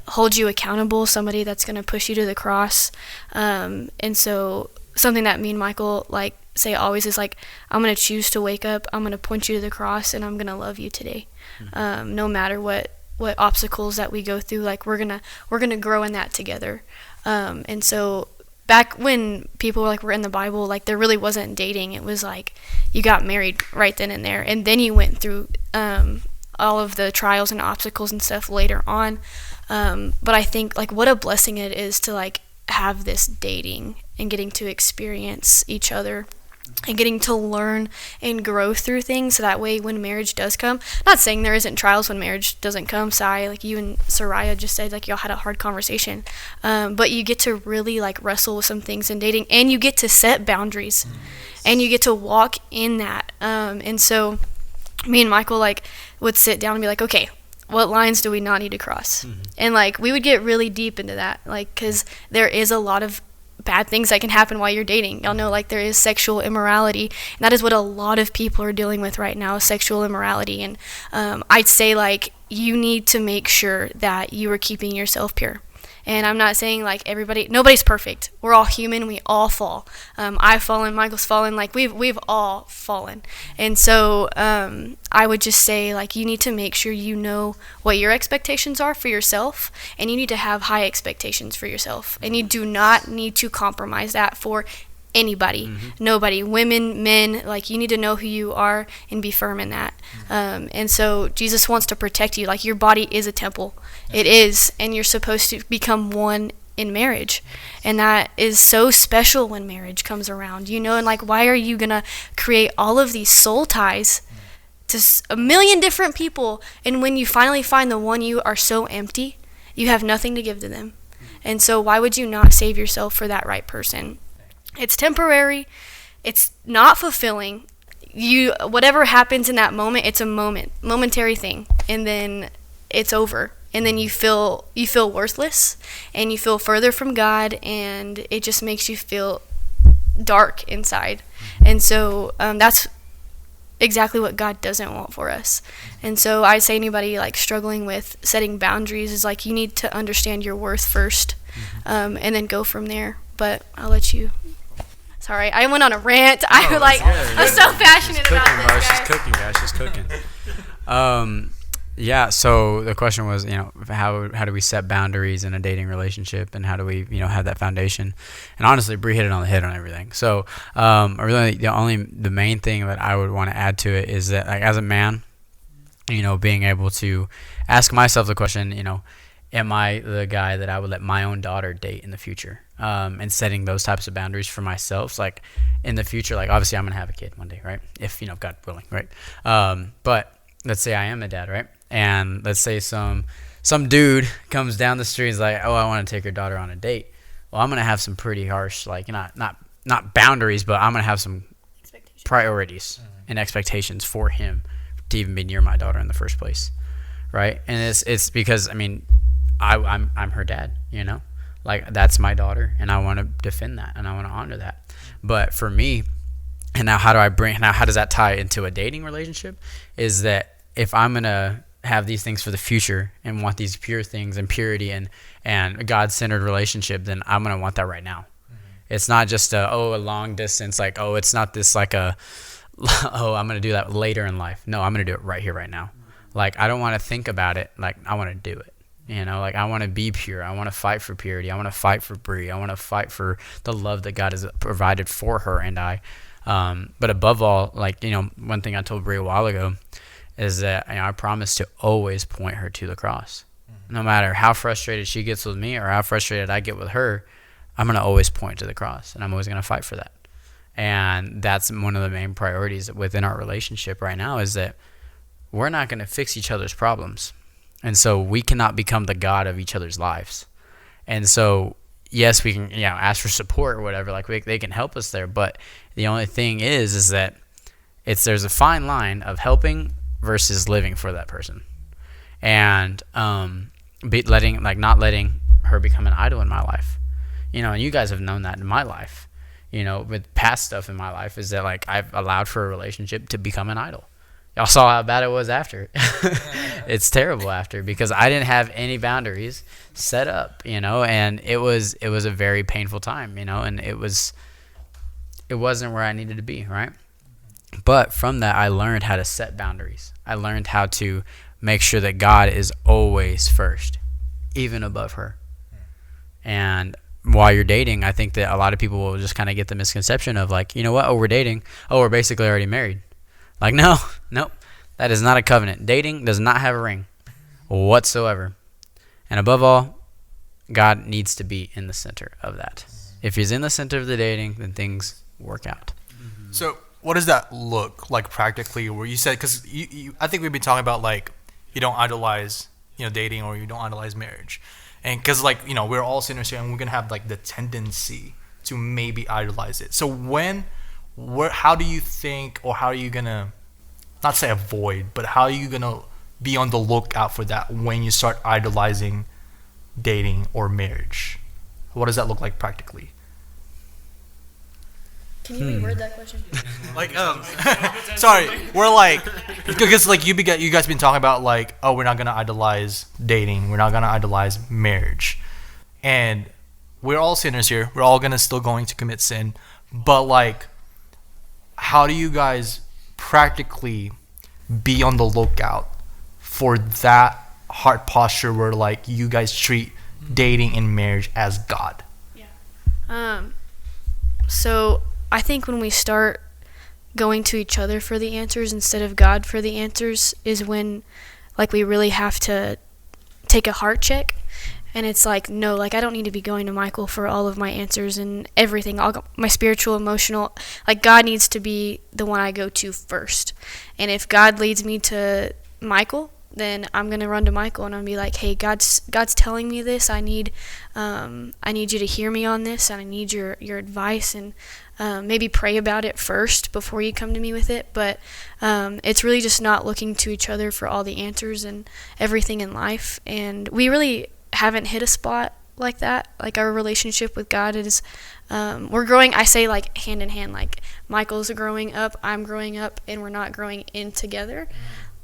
hold you accountable, somebody that's going to push you to the cross. And so something that me and Michael like say always is like, I'm going to choose to wake up. I'm going to point you to the cross, and I'm going to love you today. No matter what obstacles that we go through, like we're gonna grow in that together. And so back when people were in the Bible, like there really wasn't dating. It was like you got married right then and there, and then you went through all of the trials and obstacles and stuff later on. But I think like what a blessing it is to like have this dating and getting to experience each other and getting to learn and grow through things, so that way when marriage does come, not saying there isn't trials when marriage doesn't come, Sai, like you and Sariah just said, like y'all had a hard conversation, but you get to really like wrestle with some things in dating, and you get to set boundaries, and you get to walk in that, and so me and Michael like would sit down and be like, okay, what lines do we not need to cross? And like we would get really deep into that, like because there is a lot of bad things that can happen while you're dating. Y'all know like there is sexual immorality, and that is what a lot of people are dealing with right now, sexual immorality. And I'd say like you need to make sure that you are keeping yourself pure. And I'm not saying like nobody's perfect. We're all human. We all fall. I've fallen. Michael's fallen. Like we've all fallen. And so I would just say like you need to make sure you know what your expectations are for yourself, and you need to have high expectations for yourself. And you do not need to compromise that for anybody, nobody, women, men. Like you need to know who you are and be firm in that. And so Jesus wants to protect you. Like your body is a temple. It is, and you're supposed to become one in marriage, and that is so special when marriage comes around, you know. And like, why are you gonna create all of these soul ties to a million different people, and when you finally find the one, you are so empty, you have nothing to give to them? And so why would you not save yourself for that right person? It's temporary, it's not fulfilling. Whatever happens in that moment, it's a momentary thing, and then it's over. And then you feel worthless, and you feel further from God, and it just makes you feel dark inside. And so that's exactly what God doesn't want for us. And so I say anybody like struggling with setting boundaries is like you need to understand your worth first, and then go from there. But I'll let you. Sorry, I went on a rant. I'm so passionate about this, guys. She's cooking, guys. She's cooking. Yeah, so the question was, how do we set boundaries in a dating relationship, and how do we, have that foundation? And honestly, Bree hit it on the head on everything. So, really, the main thing that I would want to add to it is that, like, as a man, being able to ask myself the question, am I the guy that I would let my own daughter date in the future? And setting those types of boundaries for myself, like in the future, like obviously I'm gonna have a kid one day, right? If God willing, right? But let's say I am a dad, right? And let's say some dude comes down the street and is like, oh, I want to take your daughter on a date. Well, I'm gonna have some pretty harsh, like not boundaries, but I'm gonna have some priorities and expectations for him to even be near my daughter in the first place, right? And it's because I'm her dad, like that's my daughter, and I want to defend that, and I want to honor that. But for me, and now how does that tie into a dating relationship? Is that if I'm gonna have these things for the future and want these pure things and purity and a God-centered relationship, then I'm gonna want that right now. It's not just a long distance, like it's not this like I'm gonna do that later in life. No, I'm gonna do it right here, right now. Like I don't want to think about it. Like I want to do it. Like I want to be pure. I want to fight for purity. I want to fight for Bree. I want to fight for the love that God has provided for her and I. But above all, like, one thing I told Bree a while ago is that I promise to always point her to the cross. No matter how frustrated she gets with me or how frustrated I get with her, I'm going to always point to the cross, and I'm always going to fight for that. And that's one of the main priorities within our relationship right now, is that we're not going to fix each other's problems. And so we cannot become the God of each other's lives. And so, yes, we can, ask for support or whatever. Like they can help us there. But the only thing is that there's a fine line of helping versus living for that person, and not letting her become an idol in my life. And you guys have known that in my life. with past stuff in my life is that like I've allowed for a relationship to become an idol. Y'all saw how bad it was after. It's terrible after because I didn't have any boundaries set up, and it was a very painful time, and it wasn't where I needed to be, right? But from that, I learned how to set boundaries. I learned how to make sure that God is always first, even above her. And while you're dating, I think that a lot of people will just kind of get the misconception of like, you know what? Oh, we're dating. Oh, we're basically already married. Like, nope. That is not a covenant. Dating does not have a ring whatsoever. And above all, God needs to be in the center of that. If he's in the center of the dating, then things work out. So what does that look like practically? Where you said, because I think we've been talking about like you don't idolize, dating, or you don't idolize marriage, and because like we're all sinners here, and we're gonna have like the tendency to maybe idolize it. So how do you think, or how are you gonna, not say avoid, but how are you gonna be on the lookout for that when you start idolizing dating or marriage? What does that look like practically? Can you reword that question? Like, sorry, we're like, because like you guys been talking about like, oh, we're not gonna idolize dating, we're not gonna idolize marriage, and we're all sinners here. We're all still going to commit sin, but like, how do you guys practically be on the lookout for that heart posture where like you guys treat dating and marriage as God? Yeah. So I think when we start going to each other for the answers instead of God for the answers is when like we really have to take a heart check. And it's like, no, like I don't need to be going to Michael for all of my answers and everything, my spiritual, emotional. Like God needs to be the one I go to first. And if God leads me to Michael, then I'm gonna run to Michael and I'm gonna be like, hey, God's telling me this. I need you to hear me on this, and I need your advice, and maybe pray about it first before you come to me with it. But it's really just not looking to each other for all the answers and everything in life. And we really haven't hit a spot like that. Like our relationship with God is, we're growing, I say like hand in hand, like Michael's growing up, I'm growing up, and we're not growing in together.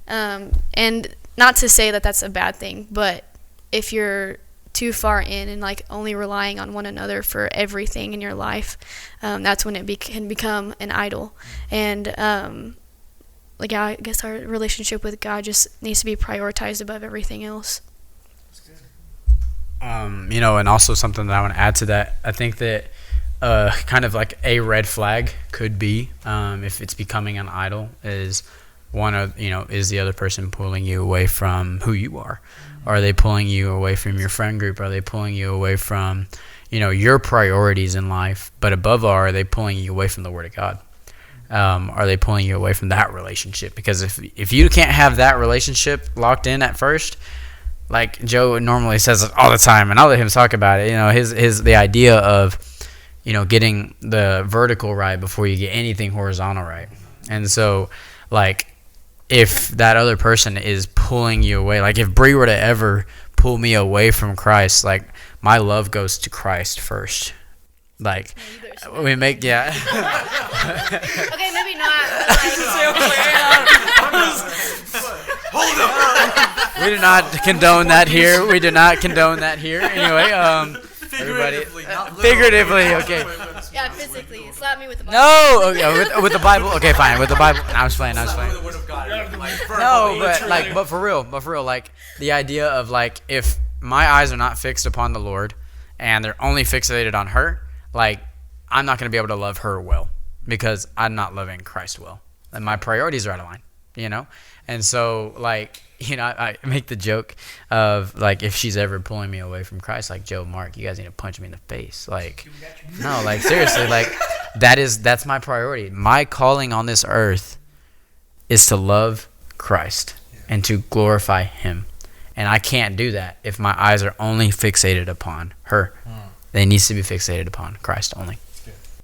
And not to say that that's a bad thing, but if you're too far in and like only relying on one another for everything in your life, that's when it can become an idol. And like I guess our relationship with God just needs to be prioritized above everything else. And also something that I want to add to that, I think that kind of like a red flag could be, if it's becoming an idol, is is the other person pulling you away from who you are? Are they pulling you away from your friend group? Are they pulling you away from, your priorities in life? But above all, are they pulling you away from the Word of God? Are they pulling you away from that relationship? Because if you can't have that relationship locked in at first, like Joe normally says all the time, and I'll let him talk about it, the idea of, getting the vertical right before you get anything horizontal right. And so, like, if that other person is pulling you away, like if Bree were to ever pull me away from Christ, like my love goes to Christ first. Like we make, yeah. Okay, maybe not. Hold up. We do not condone that here. We do not condone that here. Anyway, Figuratively, figuratively, okay. Yeah, physically. Slap me with the Bible. No, okay, with the Bible. Okay, fine, with the Bible. I was playing. The Word of God. No, but for real, like the idea of like if my eyes are not fixed upon the Lord and they're only fixated on her, like I'm not going to be able to love her well because I'm not loving Christ well, and my priorities are out of line, And so like I make the joke of like if she's ever pulling me away from Christ, like Joe, Marc, you guys need to punch me in the face. Like no, like seriously, like that's my priority. My calling on this earth is to love Christ and to glorify Him. And I can't do that if my eyes are only fixated upon her. They needs to be fixated upon Christ only.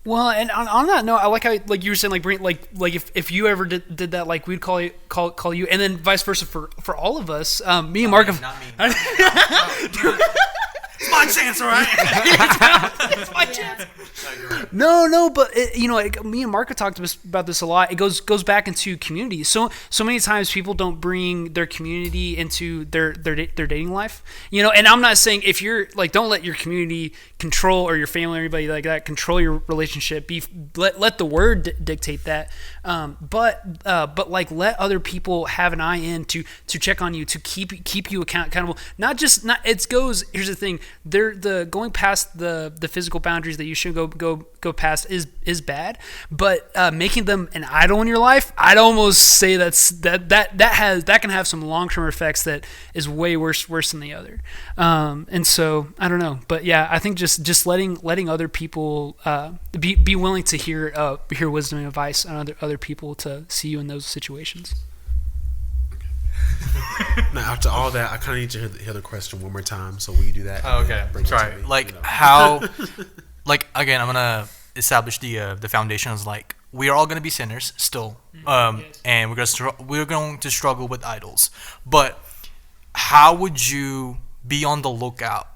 Well, and on that note, I like how like you were saying like if you ever did that, like we'd call you, and then vice versa for all of us. Me and Marc have. Not me. It's my chance, all right? It's my chance. No, but me and Mark have talked about this a lot. It goes back into community. So many times people don't bring their community into their dating life. And I'm not saying if you're like, don't let your community control, or your family or anybody like that control your relationship. Let the word dictate that. But like, let other people have an eye in to check on you, to keep you accountable. Here's the thing. The going past the physical boundaries that you shouldn't go past is bad, but making them an idol in your life, I'd almost say that can have some long-term effects that is way worse than the other. And so I don't know, but yeah, I think just letting other people be willing to hear wisdom and advice on other people to see you in those situations. Now, after all that, I kind of need to hear the question one more time. So will you do that? Oh, okay. Sorry. Like how? Like, again, I'm gonna establish the foundations. Like, we are all gonna be sinners still, and we're going to struggle with idols. But how would you be on the lookout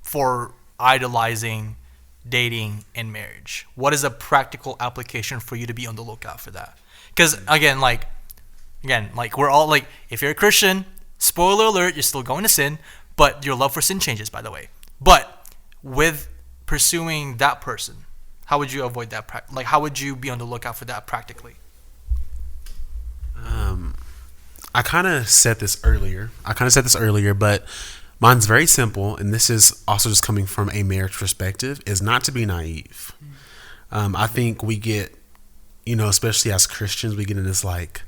for idolizing, dating, and marriage? What is a practical application for you to be on the lookout for that? Because again, we're all like, if you're a Christian, spoiler alert, you're still going to sin, but your love for sin changes, by the way. But with pursuing that person, how would you avoid that? How would you be on the lookout for that practically? I kind of said this earlier, but mine's very simple, and this is also just coming from a marriage perspective, is not to be naive. I think we get, especially as Christians, we get in this like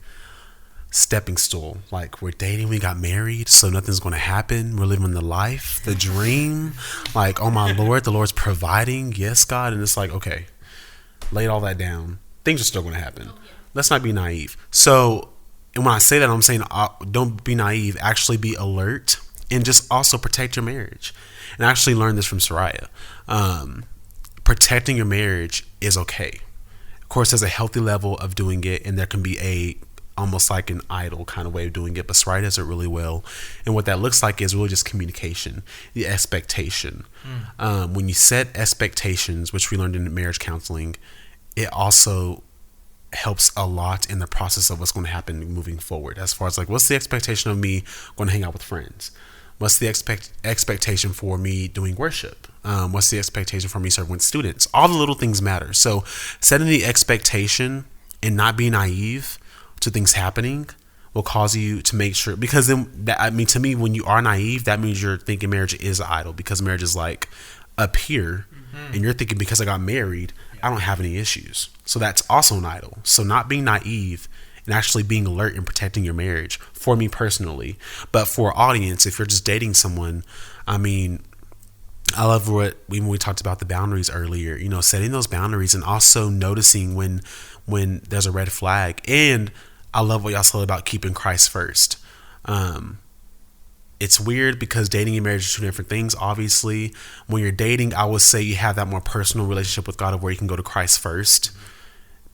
stepping stool. Like, we're dating, we got married, so nothing's going to happen. We're living the life, the dream. Like, oh my Lord, the Lord's providing. Yes, God. And it's like, okay, lay all that down. Things are still going to happen. Let's not be naive. So, and when I say that, I'm saying don't be naive. Actually be alert, and just also protect your marriage. And I actually learned this from Sariah. Protecting your marriage is okay. Of course, there's a healthy level of doing it, and there can be almost like an idol kind of way of doing it, but Sariah does it really well. And what that looks like is really just communication, the expectation. When you set expectations, which we learned in marriage counseling, it also helps a lot in the process of what's going to happen moving forward. As far as like, what's the expectation of me going to hang out with friends? What's the expectation for me doing worship? What's the expectation for me serving with students? All the little things matter. So setting the expectation and not being naive to things happening will cause you to make sure, because then to me, when you are naive, that means you're thinking marriage is an idol, because marriage is like up here, and you're thinking, because I got married, I don't have any issues. So that's also an idol. So not being naive and actually being alert and protecting your marriage, for me personally. But for our audience, if you're just dating someone, I mean, I love when we talked about the boundaries earlier, setting those boundaries, and also noticing when there's a red flag. And I love what y'all said about keeping Christ first. It's weird because dating and marriage are two different things. Obviously, when you're dating, I would say you have that more personal relationship with God, of where you can go to Christ first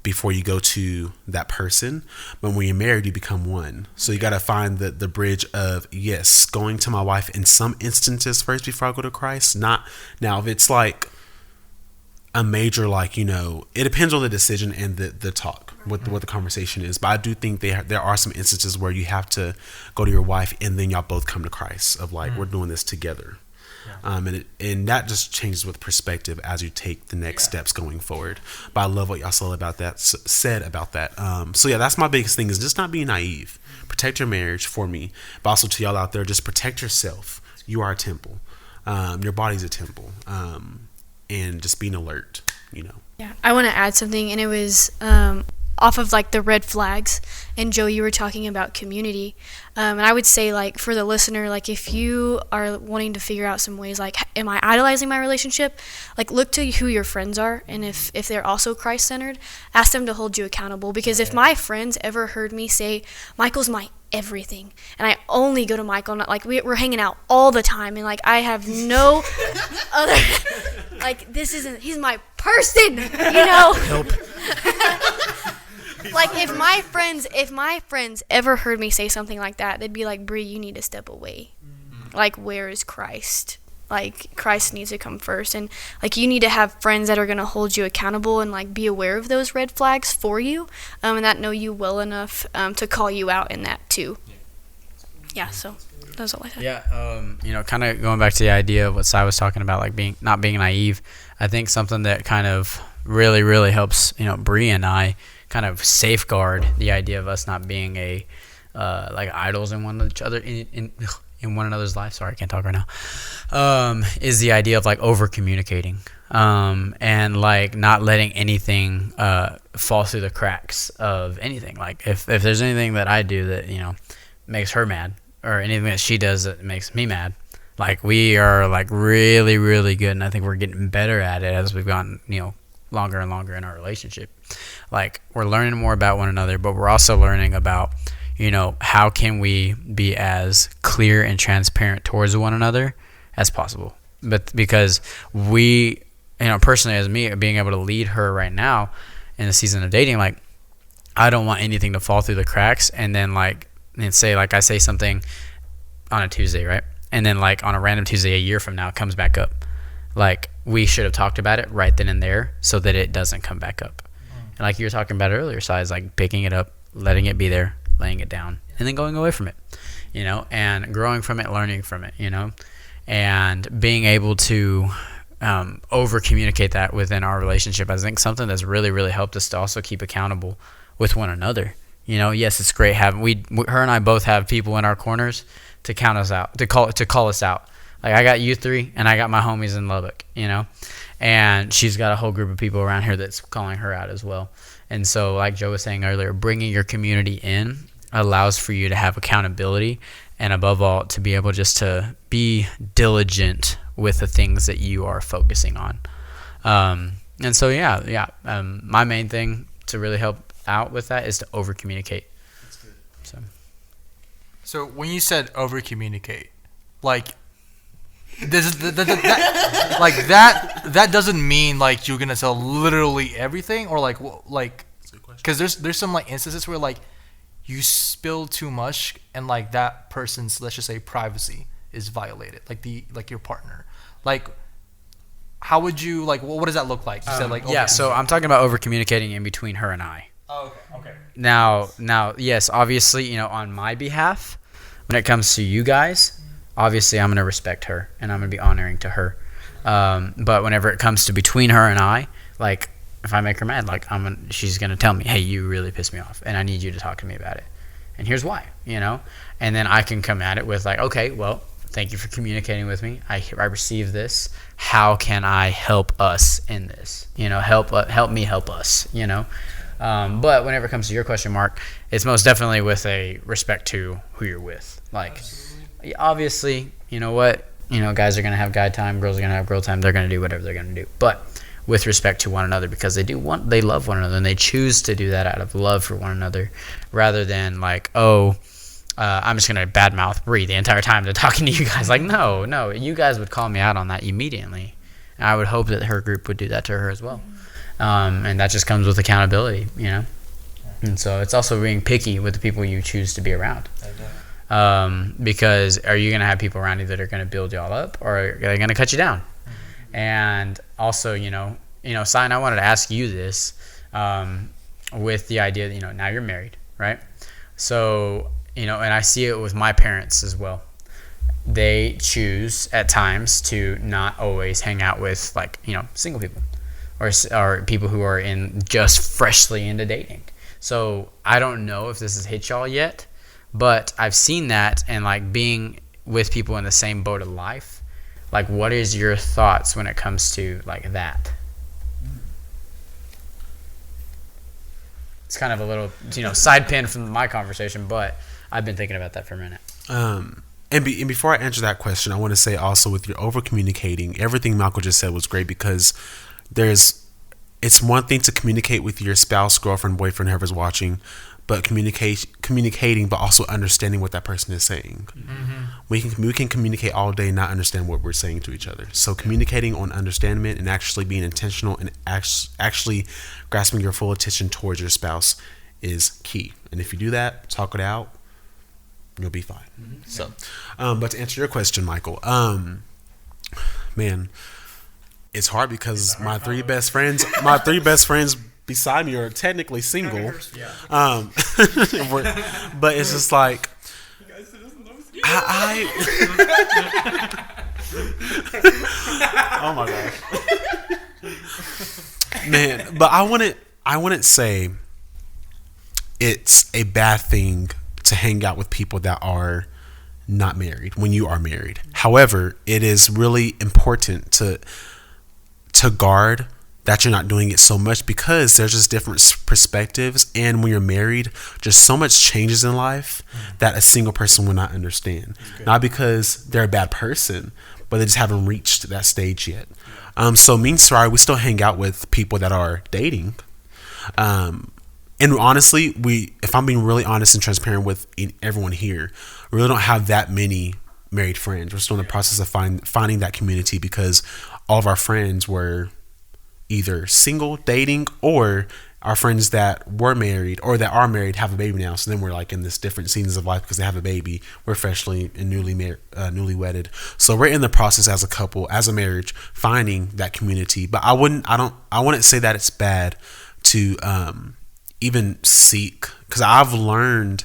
before you go to that person. But when you're married, you become one. So you got to find the bridge of, yes, going to my wife in some instances first before I go to Christ. Not now, if it's like a major, like, it depends on the decision and the talk, what the conversation is. But I do think there are some instances where you have to go to your wife and then y'all both come to Christ, of like, we're doing this together. And that just changes with perspective as you take the next steps going forward. But I love what y'all said about that. So yeah, that's my biggest thing, is just not being naive. Protect your marriage, for me, but also to y'all out there, just protect yourself. You are a temple. Your body's a temple. And just being alert, Yeah, I want to add something, and it was off of like the red flags. And Joe, you were talking about community, and I would say, like, for the listener, like, if you are wanting to figure out some ways, like, am I idolizing my relationship? Like, look to who your friends are, and if they're also Christ-centered, ask them to hold you accountable. Because if my friends ever heard me say, Michael's my everything, and I only go to Michael, not like we're hanging out all the time, and like I have no other, like, he's my person, Help. Like, if my friends ever heard me say something like that, they'd be like, Bree, you need to step away. Like, where is Christ? like Christ needs to come first, and like you need to have friends that are going to hold you accountable and like be aware of those red flags for you, and that know you well enough to call you out in that too. Yeah, so that's all I had. Yeah, kind of going back to the idea of what Sai was talking about, like not being naive. I think something that kind of really, really helps, Bree and I kind of safeguard the idea of us not being like idols in one another in one another's life. Sorry, I can't talk right now. Is the idea of like over communicating, and like not letting anything fall through the cracks of anything. Like if there's anything that I do that makes her mad, or anything that she does that makes me mad, like we are like really, really good, and I think we're getting better at it as we've gotten longer and longer in our relationship. Like we're learning more about one another, but we're also learning about how can we be as clear and transparent towards one another as possible. But because we, personally as me, being able to lead her right now in the season of dating, like I don't want anything to fall through the cracks, and then I say something on a Tuesday, right? And then like on a random Tuesday a year from now it comes back up. Like we should have talked about it right then and there so that it doesn't come back up. And like you were talking about earlier, so I was like picking it up, letting it be there, laying it down, and then going away from it, and growing from it, learning from it, and being able to over communicate that within our relationship. I think something that's really, really helped us to also keep accountable with one another. Yes, it's great having her and I both have people in our corners to count us out, to call us out. Like I got you three, and I got my homies in Lubbock, and she's got a whole group of people around here that's calling her out as well. And so, like Joe was saying earlier, bringing your community in allows for you to have accountability, and above all, to be able just to be diligent with the things that you are focusing on. And so, my main thing to really help out with that is to over communicate. That's good. So when you said over communicate, like that doesn't mean like you're gonna tell literally everything, or like because there's some like instances where like you spill too much and like that person's, let's just say, privacy is violated, like your partner. Like how would you, like what does that look like? You said like so I'm talking about over communicating in between her and I. Oh, okay. Now, yes, obviously, on my behalf, when it comes to you guys, obviously I'm going to respect her and I'm going to be honoring to her. But whenever it comes to between her and I, like if I make her mad, like she's going to tell me, hey, you really pissed me off and I need you to talk to me about it. And here's why, and then I can come at it with like, okay, well, thank you for communicating with me. I received this. How can I help us in this? Help me help us, But whenever it comes to your question, Mark, it's most definitely with a respect to who you're with. Like, obviously, guys are going to have guy time, girls are going to have girl time. They're going to do whatever they're going to do. But with respect to one another, because they love one another, and they choose to do that out of love for one another, rather than like, I'm just going to badmouth Bree the entire time they're talking to you guys. Like, no, you guys would call me out on that immediately. And I would hope that her group would do that to her as well. And that just comes with accountability, And so it's also being picky with the people you choose to be around. Because are you going to have people around you that are going to build you all up, or are they going to cut you down? And also, Sai, I wanted to ask you this, with the idea that, now you're married, right? So, and I see it with my parents as well. They choose at times to not always hang out with like, single people or people who are just freshly into dating. So I don't know if this has hit y'all yet, but I've seen that, and like being with people in the same boat of life. Like, what is your thoughts when it comes to like that? It's kind of a little, side pin from my conversation, but I've been thinking about that for a minute. And before I answer that question, I want to say also, with your over communicating, everything Malcolm just said was great, because it's one thing to communicate with your spouse, girlfriend, boyfriend, whoever's watching, but communicating, but also understanding what that person is saying. Mm-hmm. We can communicate all day and not understand what we're saying to each other. So communicating on understanding and actually being intentional and actually grasping your full attention towards your spouse is key. And if you do that, talk it out, you'll be fine. Mm-hmm. So, but to answer your question, Michael, man, it's hard because my three best friends beside me are technically single. But it's just like I oh my gosh, man. But I wouldn't say it's a bad thing to hang out with people that are not married when you are married. However, it is really important to guard that you're not doing it so much, because there's just different perspectives, and when you're married, just so much changes in life that a single person will not understand. Not because they're a bad person, but they just haven't reached that stage yet. So me and Sarai, we still hang out with people that are dating. And honestly, if I'm being really honest and transparent with everyone here, we really don't have that many married friends. We're still in the process of finding that community, because all of our friends were either single, dating, or our friends that were married or that are married have a baby now. So then we're like in this different seasons of life because they have a baby. We're freshly and newly wedded. So we're in the process as a couple, as a marriage, finding that community. But I wouldn't say that it's bad to even seek, because I've learned,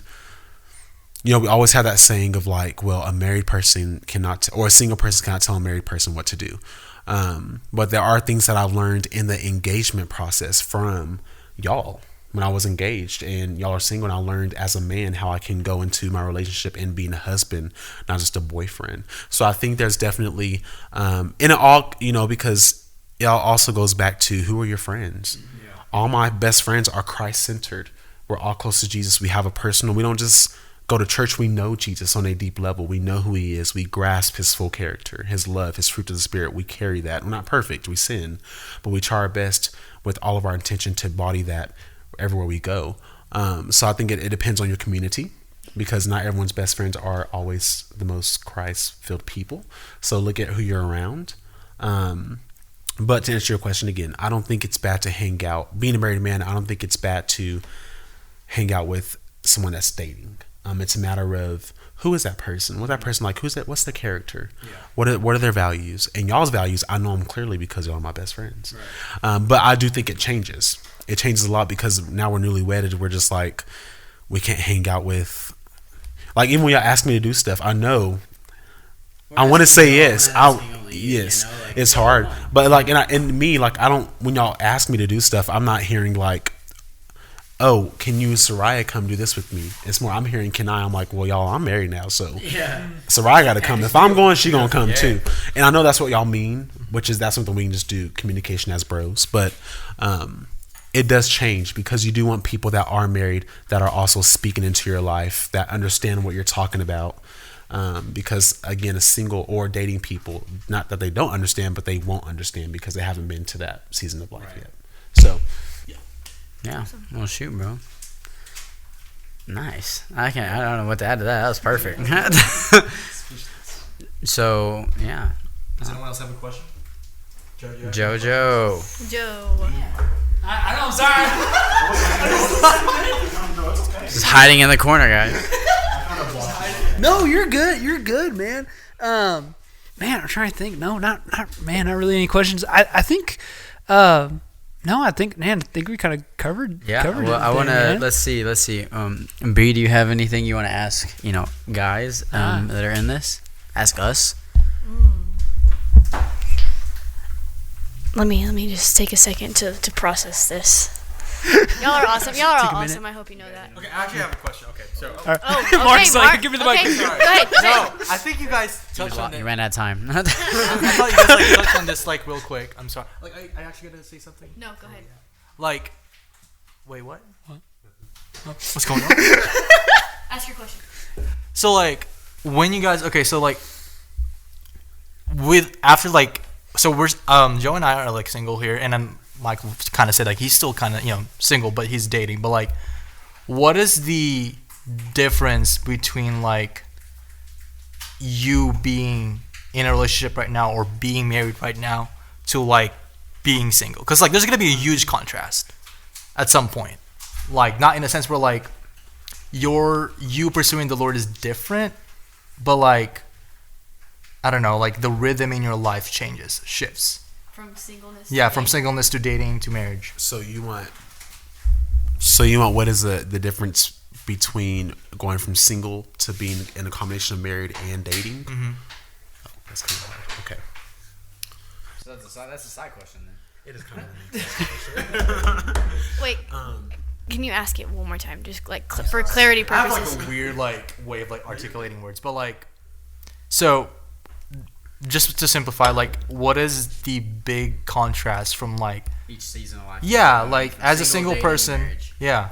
we always have that saying of like, well, a married person cannot, or a single person cannot tell a married person what to do. But there are things that I've learned in the engagement process from y'all when I was engaged, and y'all are single, and I learned as a man how I can go into my relationship and being a husband, not just a boyfriend. So I think there's definitely, in it all, because it all also goes back to who are your friends. Yeah. All my best friends are Christ-centered. We're all close to Jesus. We have a personal, we don't just go to church, we know Jesus on a deep level. We know who he is. We grasp his full character, his love, his fruit of the Spirit. We carry that. We're not perfect. We sin, but we try our best with all of our intention to embody that everywhere we go. So I think it depends on your community, because not everyone's best friends are always the most Christ-filled people. So look at who you're around. But to answer your question again, I don't think it's bad to hang out. Being a married man, I don't think it's bad to hang out with someone that's dating. It's a matter of who is that person? What's that person like? Who's that? What's the character? Yeah. What are their values? And y'all's values, I know them clearly because y'all are my best friends. Right. But I do think it changes. It changes a lot because now we're newly wedded. We're just like, we can't hang out with, like, even when y'all ask me to do stuff, I know I want to say yes. Yes, it's hard. But like, and me, like, I don't. When y'all ask me to do stuff, I'm not hearing like, oh, can you, Sariah, come do this with me? It's more, I'm hearing, can I? I'm like, well, y'all, I'm married now, so Sariah got to come. If I'm going, she gonna come too. And I know that's what y'all mean, which is that's something we can just do, communication as bros. But it does change, because you do want people that are married that are also speaking into your life, that understand what you're talking about. Because again, a single or dating people, not that they don't understand, but they won't understand because they haven't been to that season of life yet. So. Yeah. Well, shoot, bro. Nice. I don't know what to add to that. That was perfect. So, yeah. Does anyone else have a question? Jojo. Joe. I know. I'm sorry. Just hiding in the corner, guys. No, you're good. You're good, man. Man, I'm trying to think. No, not really any questions. I think. No, I think we kind of covered. Yeah. Covered well, I want to. man. Let's see. B, do you have anything you want to ask? Guys that are in this, ask us. Let me just take a second to process this. Y'all are awesome. Y'all are all awesome. I hope you know that. Okay, I actually have a question. Okay, so. Oh, okay, Marc's like, Marc. give me the mic. Okay, Sorry. go ahead. No, I think you guys touched on it. You ran out of time. I thought you guys touched on this real quick. I'm sorry. I actually gotta say something. No, go ahead. Wait, what? What's going on? Ask your question. So when you guys so we're Joe and I are single here, and then Michael kind of said he's still kind of single, but he's dating. But what is the difference between you being in a relationship right now or being married right now to being single? Because there's gonna be a huge contrast at some point. Not in a sense where you pursuing the Lord is different, but I don't know, like the rhythm in your life shifts. From singleness. Yeah, from singleness to dating to marriage. So you want what is the difference between going from single to being in a combination of married and dating? Mm-hmm. Oh, that's kind of hard. Okay. So that's a side question then. It is kind of Wait. Can you ask it one more time, just like for clarity I have purposes? like a weird like way of like articulating words, but like, so just to simplify, like, what is the big contrast from like Each season of life. yeah, like From as a single dating, person, marriage. yeah,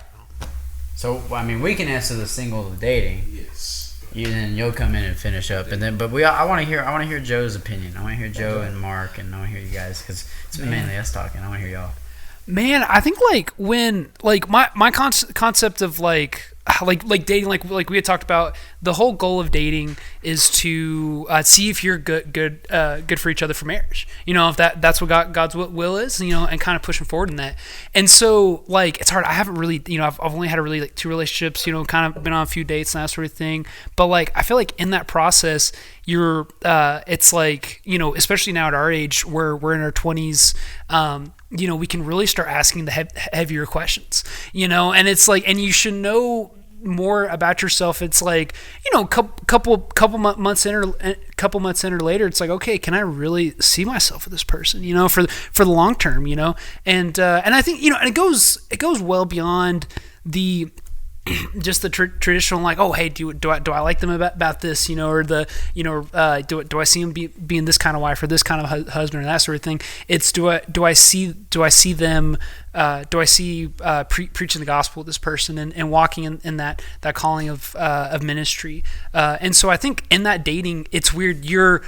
So I mean, we can answer the single dating. Yes. Then you'll come in and finish up, and then I want to hear Joe's opinion. I want to hear Joe and Mark, and I want to hear you guys because it's been mainly us talking. I want to hear y'all. Man, I think like when like my concept of like dating, like we had talked about, the whole goal of dating is to see if you're good for each other for marriage. You know, if that's what God's will is, you know, and kind of pushing forward in that. And so like it's hard. I haven't really, you know, I've only had really like 2 relationships, you know, kind of been on a few dates and that sort of thing. But like I feel like in that process, you're it's like, you know, especially now at our age where we're in our 20s, you know, we can really start asking the heavier questions, you know, and it's like, and you should know more about yourself. It's like, you know, couple months in or later, it's like, okay, can I really see myself with this person, you know, for the long term, you know, and I think, you know, and it goes well beyond the just the traditional, like, oh, hey, do I like them about this, you know, or the, you know, do I see them being this kind of wife or this kind of husband or that sort of thing. It's do I see them preaching the gospel with this person and walking in that calling of ministry. And so I think in that dating, it's weird. You're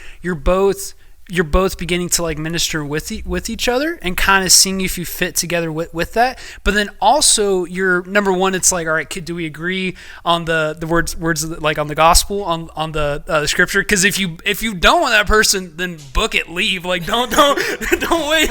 both beginning to like minister with each other and kind of seeing if you fit together with that. But then also you're number one, it's like, all right, kid, do we agree on the words like on the gospel, on the scripture? Because if you don't want that person, then book it, leave. Like don't wait,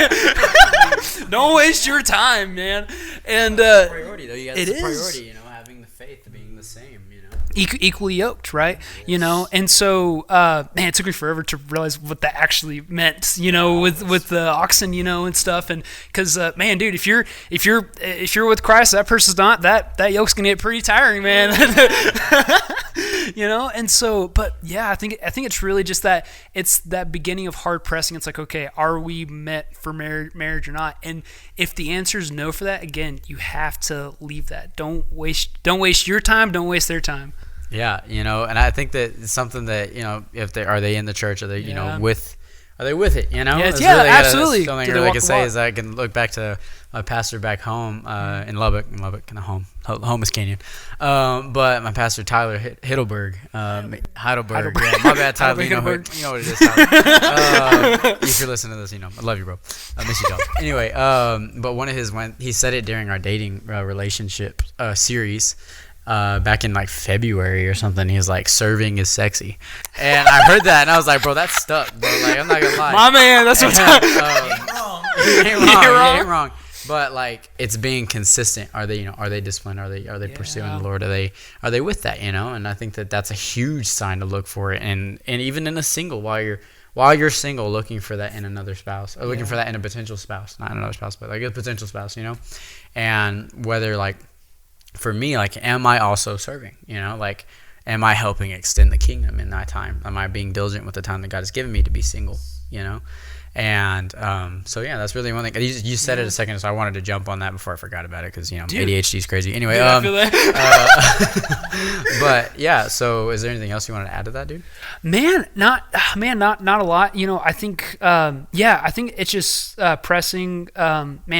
don't waste your time, man. And Priority though, you guys, it it's a is. priority, you know, having the faith of being the same, you know. Equally yoked, right? You know, and so man, it took me forever to realize what that actually meant, you know, with the oxen, you know, and stuff. And because man, dude, if you're with Christ, that person's not, that yoke's gonna get pretty tiring, man. You know, and so, but yeah, I think it's really just that, it's that beginning of hard pressing. It's like, okay, are we met for marriage or not? And if the answer is no for that, again, you have to leave that. Don't waste your time. Don't waste their time. Yeah, you know, and I think that it's something that, you know, if are they in the church, are they, you know, are they with it, you know? Yeah, It's yeah, really, absolutely. That's something Do I they really walk can the say walk? is I can look back to my pastor back home in Lubbock, kind of home is Canyon. But my pastor Tyler Heidelberg, Heidelberg. Yeah, my bad, Tyler. You know what it is, Tyler. If you're listening to this, you know I love you, bro. I miss you, dog. Anyway, but one of his he said it during our dating relationship series. Back in like February or something, he was like, serving is sexy. And I heard that and I was like, bro, that's stuck, bro. Like, I'm not gonna lie. My man, that's what You ain't wrong. But like, it's being consistent. Are they disciplined? Are they pursuing the Lord? Are they with that, you know? And I think that that's a huge sign to look for it. And even in a single, while you're single, looking for that in another spouse, or looking for that in a potential spouse, not another spouse, but like a potential spouse, you know? And whether like, for me, like, am I also serving? You know, like, am I helping extend the kingdom in that time? Am I being diligent with the time that God has given me to be single? You know, and so yeah, that's really one thing. You said it a second, so I wanted to jump on that before I forgot about it because, you know, ADHD is crazy. Anyway, dude, I feel that. But yeah. So, is there anything else you wanted to add to that, dude? Not a lot. You know, I think, I think it's just pressing,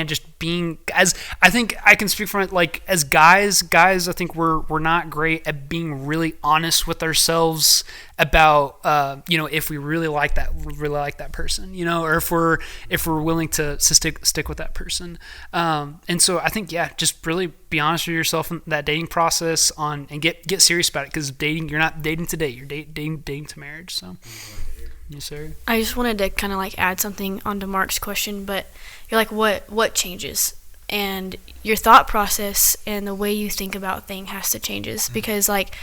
just being, as I think I can speak from it, like as guys, I think we're not great at being really honest with ourselves about, you know, if we really like that person, you know, or if we're willing to stick with that person. And so I think, just really be honest with yourself in that dating process and get serious about it, because dating, you're not dating to date, you're dating to marriage. So, yes, sir. I just wanted to kind of like add something onto Mark's question, but you're like, what changes? And your thought process and the way you think about things has to changes, because like,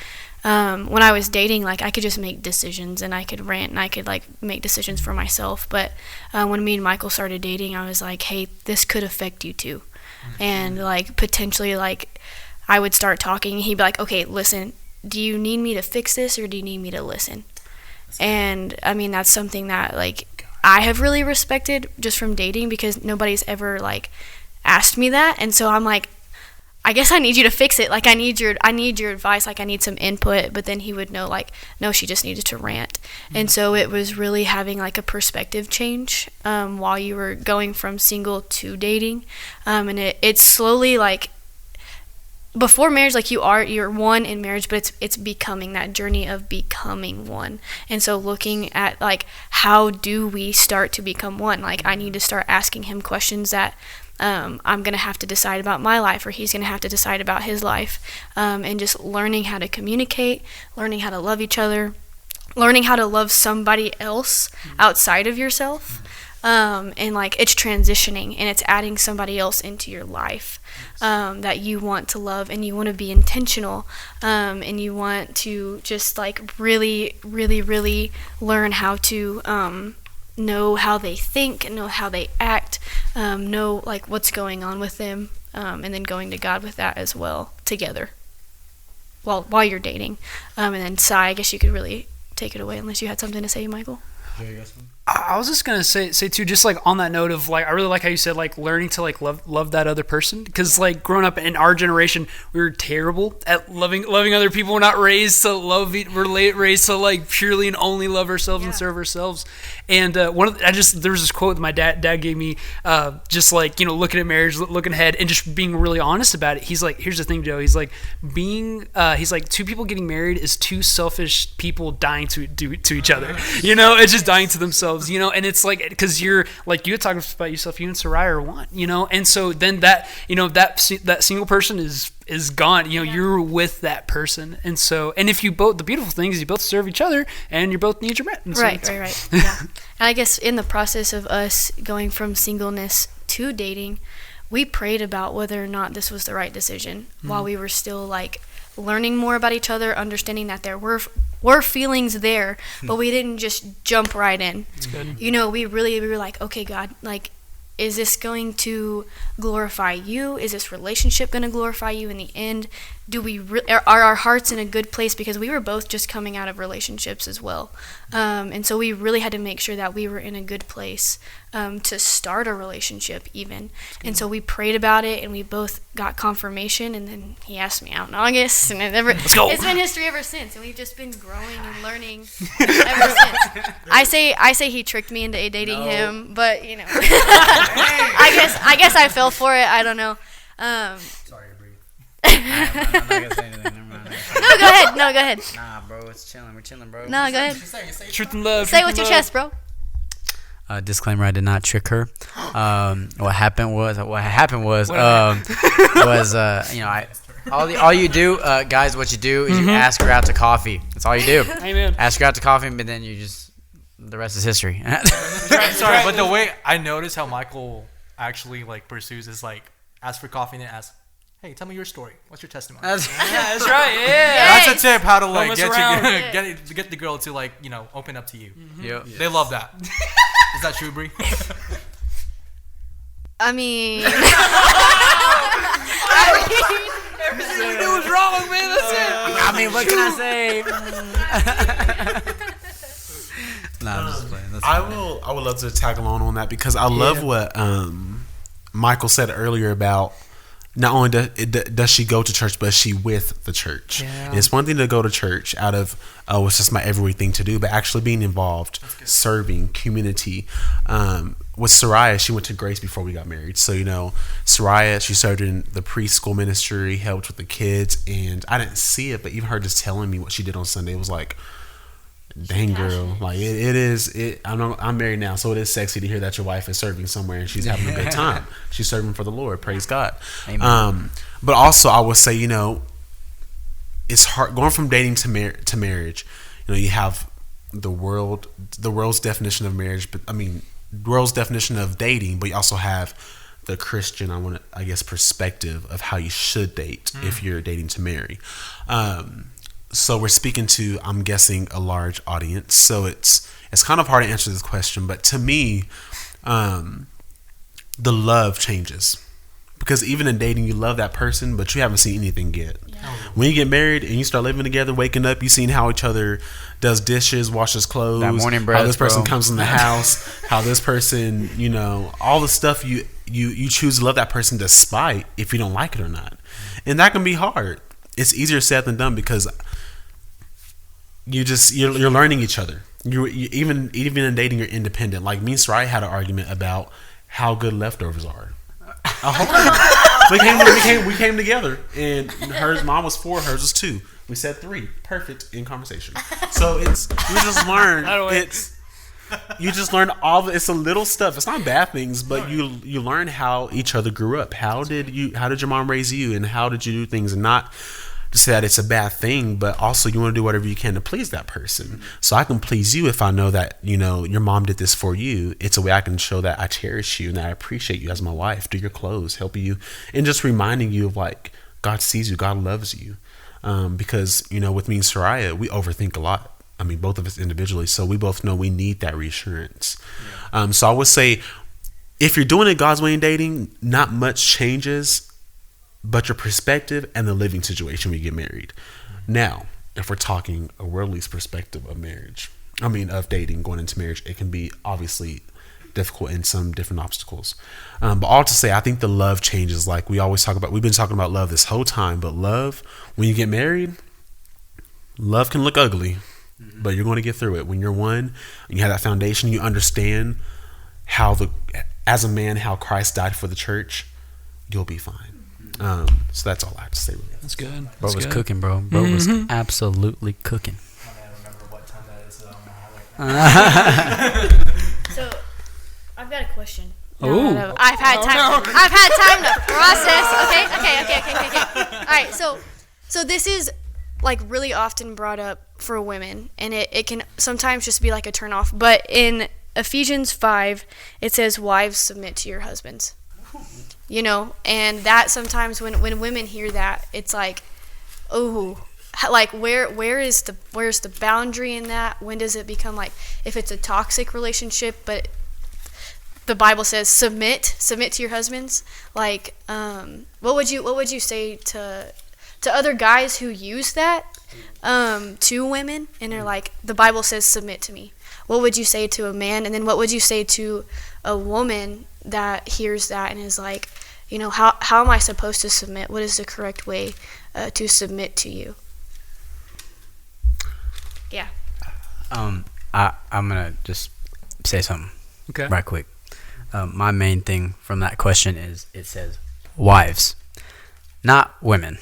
when I was dating, like I could just make decisions and I could rant and I could like make decisions for myself. But when me and Michael started dating, I was like, hey, this could affect you too. And like potentially like I would start talking and he'd be like, okay, listen, do you need me to fix this or do you need me to listen? And I mean, that's something that like I have really respected just from dating, because nobody's ever like asked me that. And so I'm like, I guess I need you to fix it. Like I need your advice. Like I need some input. But then he would know like, no, she just needed to rant. And so it was really having like a perspective change while you were going from single to dating. And it's slowly like, before marriage, like you're one in marriage, but it's becoming that journey of becoming one. And so looking at like, how do we start to become one? Like I need to start asking him questions that I'm going to have to decide about my life, or he's going to have to decide about his life. And just learning how to communicate, learning how to love each other, learning how to love somebody else outside of yourself. And like it's transitioning and it's adding somebody else into your life that you want to love, and you want to be intentional, and you want to just like really, really, really learn how to know how they think, know how they act, know like what's going on with them, and then going to God with that as well together while you're dating. And then Sai, I guess you could really take it away unless you had something to say, Michael. I was just gonna say too, just like on that note of like, I really like how you said like learning to like love that other person, because like growing up in our generation, we were terrible at loving other people. We're not raised to love. We're raised to like purely and only love ourselves and serve ourselves. And there was this quote that my dad gave me, just like, you know, looking at marriage, looking ahead, and just being really honest about it. He's like, here's the thing, Joe. He's like, he's like, two people getting married is two selfish people dying to each other. You know, it's just dying to themselves. You know, and it's like, because you're like, you had talked about yourself, you and Sariah are one. You know, and so then that, you know, that single person is gone. You know, you're with that person, and so, and if you both, the beautiful thing is you both serve each other, and you both need your rent. So right. Yeah. And I guess in the process of us going from singleness to dating, we prayed about whether or not this was the right decision while we were still like learning more about each other, understanding that there were feelings there, but we didn't just jump right in. That's good. You know, we were like, okay, God, like, is this going to glorify you? Is this relationship going to glorify you in the end? Do we are our hearts in a good place? Because we were both just coming out of relationships as well, and so we really had to make sure that we were in a good place to start a relationship even. And so we prayed about it, and we both got confirmation. And then he asked me out in August, and it's been history ever since. And we've just been growing and learning ever since. I say he tricked me into dating him, but you know, I guess I fell for it. I don't know. Sorry to breathe. I'm not gonna say anything. Never mind. No, go ahead. Nah, bro, it's chilling. We're chilling, bro. No, go ahead. Truth and love. Say it with your chest, bro. Disclaimer: I did not trick her. What happened was you know, all you do, guys, what you do is you ask her out to coffee. That's all you do. Amen. Ask her out to coffee, but then you just, the rest is history. Sorry, but the way I noticed how Michael actually like pursues is like ask for coffee and then ask, hey, tell me your story. What's your testimony? That's right. Yeah. That's a tip how to like Don't get the girl to like, you know, open up to you. Yep. Yes. They love that. Is that true, Bree? I mean, Everything you do was wrong, man. That's it. I mean, what can I say? Nah, I'm just playing. I would love to tag along on that, because I love what Michael said earlier about not only does she go to church, but she with the church. Yeah. And it's one thing to go to church out of it's just my every thing to do, but actually being involved, serving community. With Sariah, she went to Grace before we got married. So, you know, Sariah, she served in the preschool ministry, helped with the kids, and I didn't see it, but even her just telling me what she did on Sunday was like, dang, girl, like I'm married now, so it is sexy to hear that your wife is serving somewhere and she's having a good time. She's serving for the Lord. Praise God. Amen. But also I would say, you know, it's hard going from dating to marriage. You know, you have the world's definition of marriage, but I mean, world's definition of dating, but you also have the Christian, perspective of how you should date if you're dating to marry. So we're speaking to, I'm guessing, a large audience. So it's kind of hard to answer this question, but to me, the love changes. Because even in dating, you love that person, but you haven't seen anything yet. Yeah. When you get married and you start living together, waking up, you seen how each other does dishes, washes clothes, that morning breath, how this person bro. comes in the house, how this person, all the stuff you choose to love that person despite if you don't like it or not. And that can be hard. It's easier said than done because you're learning each other. You even in dating, you're independent. Like me and Sai'Tavian had an argument about how good leftovers are. we came together, and hers mom was 4, hers was 2. We said 3, perfect in conversation. So you just learn it's a little stuff. It's not bad things, but you learn how each other grew up. How did your mom raise you, and how did you do things, and not to say that it's a bad thing, but also you want to do whatever you can to please that person. So I can please you if I know that, your mom did this for you. It's a way I can show that I cherish you and that I appreciate you as my wife, do your clothes, help you, and just reminding you of like, God sees you, God loves you. Because, with me and Sai'Tavian, we overthink a lot. I mean, both of us individually. So we both know we need that reassurance. Yeah. So I would say, if you're doing it God's way in dating, not much changes, but your perspective and the living situation when you get married. Now, if we're talking a worldly perspective of of dating, going into marriage, it can be obviously difficult and some different obstacles. But all to say, I think the love changes. Like we always talk about, we've been talking about love this whole time, but love, when you get married, love can look ugly, but you're going to get through it. When you're one, and you have that foundation, you understand as a man, how Christ died for the church, you'll be fine. So that's all I have to say. Really. That's good. Bro was cooking, bro. Bro was absolutely cooking. I don't remember what time that is. So, I've got a question. No. I've had time. I've had time to process. Okay. All right. So this is like really often brought up for women, and it can sometimes just be like a turn off. But in Ephesians 5, it says, "Wives, submit to your husbands." And that sometimes when women hear that, it's like, oh, like where is the boundary in that? When does it become like, if it's a toxic relationship, but the Bible says submit to your husbands? Like, what would you say to other guys who use that to women, and they're like, the Bible says submit to me? What would you say to a man? And then what would you say to a woman that hears that and is like, how am I supposed to submit? What is the correct way to submit to you? Yeah. I'm gonna just say something okay, right quick. My main thing from that question is, it says wives, not women.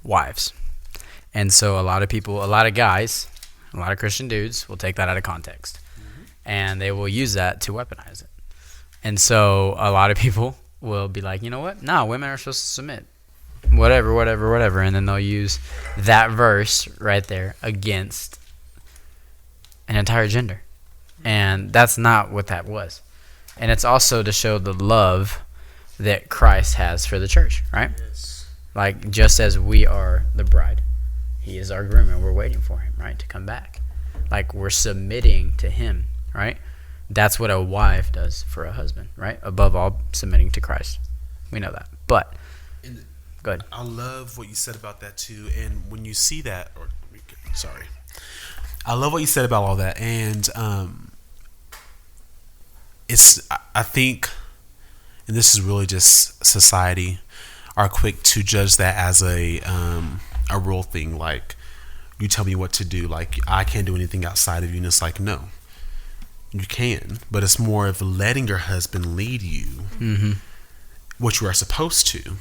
Wives. And so a lot of guys, a lot of Christian dudes will take that out of context, and they will use that to weaponize it. And so a lot of people will be like, you know what? No, women are supposed to submit. Whatever. And then they'll use that verse right there against an entire gender. And that's not what that was. And it's also to show the love that Christ has for the church, right? Yes. Like, just as we are the bride, he is our groom, and we're waiting for him, right, to come back. Like, we're submitting to him, right? That's what a wife does for a husband, right? Above all, submitting to Christ. We know that. But, go ahead. I love what you said about that too. And when you see that, I love what you said about all that. And I think, and this is really just society, are quick to judge that as a real thing. Like, you tell me what to do. Like, I can't do anything outside of you. And it's like, no. You can, but it's more of letting your husband lead you, which you are supposed to,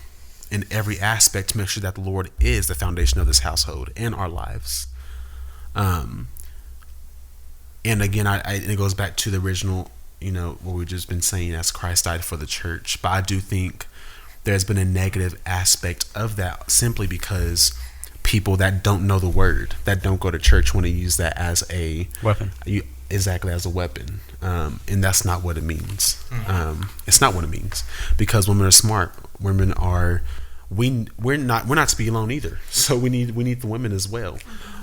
in every aspect, to make sure that the Lord is the foundation of this household and our lives. And again, it goes back to the original, what we've just been saying, as Christ died for the church. But I do think there's been a negative aspect of that, simply because people that don't know the word, that don't go to church, want to use that as a weapon. Exactly, as a weapon. And that's not what it means. It's not what it means, because women are smart. Women are we're not to be alone either. So we need the women as well.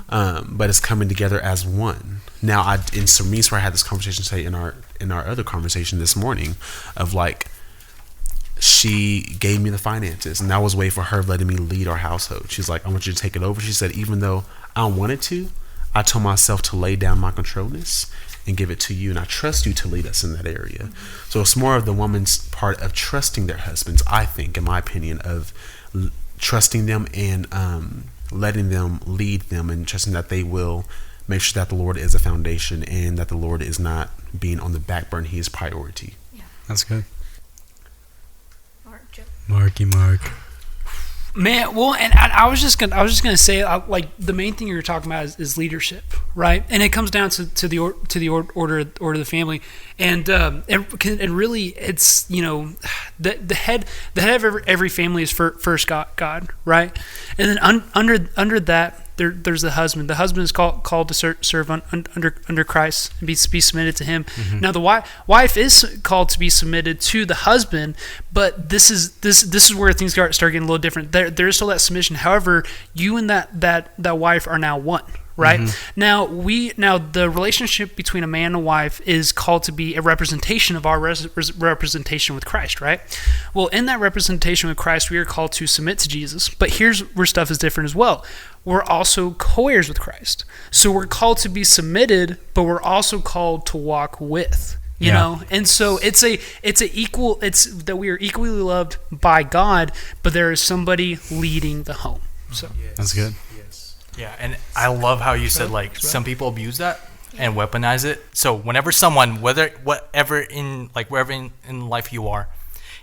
But it's coming together as one. Now, in Cerise, where I had this conversation today in our other conversation this morning, of like, she gave me the finances, and that was a way for her letting me lead our household. She's like, I want you to take it over. She said, even though I wanted to, I told myself to lay down my controlness and give it to you, and I trust you to lead us in that area. So it's more of the woman's part of trusting their husbands, I think, in my opinion, of trusting them and letting them lead them, and trusting that they will make sure that the Lord is a foundation and that the Lord is not being on the back burner. He is priority. Yeah. That's good. Mark. Mark. Man, well, and I was just gonna say, like, the main thing you're talking about is leadership, right? And it comes down to the order of the family, and really, it's, you know, the head of every family is first God, right? And then under that, there's the husband. The husband is called to serve under Christ and be submitted to him. Mm-hmm. Now the wife is called to be submitted to the husband, but this is where things start getting a little different. There is still that submission. However, you and that wife are now one. Right? Mm-hmm. Now the relationship between a man and a wife is called to be a representation of our representation with Christ, right? Well, in that representation with Christ, we are called to submit to Jesus. But here's where stuff is different as well. We're also co-heirs with Christ. So we're called to be submitted, but we're also called to walk with. You know, and so it's that we are equally loved by God, but there is somebody leading the home. So that's good. Yeah, and I love how you said, like, some people abuse that and weaponize it. So whenever someone, wherever in life you are,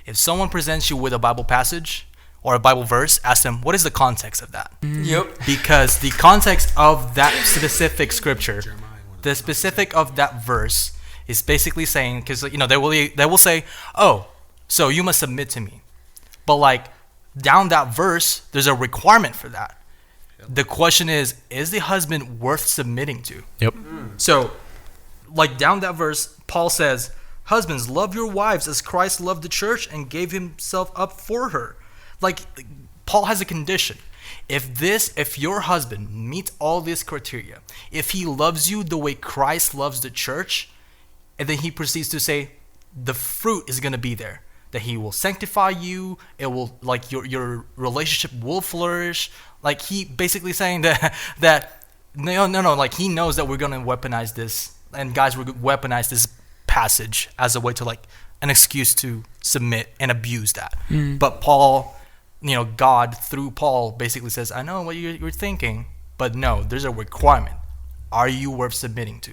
if someone presents you with a Bible passage or a Bible verse, ask them, what is the context of that? Yep. Because the context of that specific scripture, the specific of that verse is basically saying, because, you know, they will say, oh, so you must submit to me. But, like, down that verse, there's a requirement for that. The question is the husband worth submitting to? Yep. So, like, down that verse, Paul says, husbands, love your wives as Christ loved the church and gave himself up for her. Like, Paul has a condition. If your husband meets all these criteria, if he loves you the way Christ loves the church, and then he proceeds to say, the fruit is going to be there. That he will sanctify you, it will, like, your relationship will flourish. Like, he basically saying that no, like, he knows that we're gonna weaponize this, and guys, we're gonna weaponize this passage as a way to, like, an excuse to submit and abuse that. But Paul, you know, God through Paul basically says, I know what you're thinking, but no, there's a requirement. Are you worth submitting to?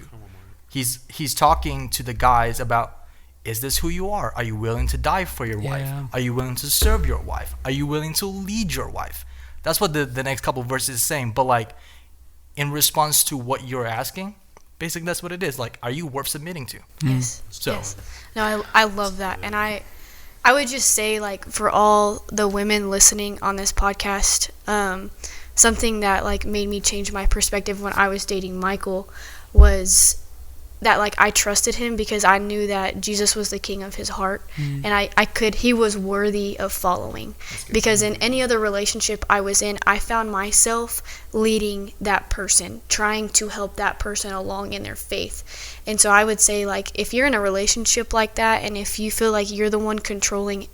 He's talking to the guys about, is this who you are? Are you willing to die for your wife? Are you willing to serve your wife? Are you willing to lead your wife? That's what the next couple of verses is saying. But, like, in response to what you're asking, basically that's what it is. Like, are you worth submitting to? Yes. So, yes. No, I love that. And I would just say, like, for all the women listening on this podcast, something that, like, made me change my perspective when I was dating Michael was that, like, I trusted him because I knew that Jesus was the king of his heart, and he was worthy of following. Because in any other relationship I was in, I found myself leading that person, trying to help that person along in their faith. And so I would say, like, if you're in a relationship like that, and if you feel like you're the one controlling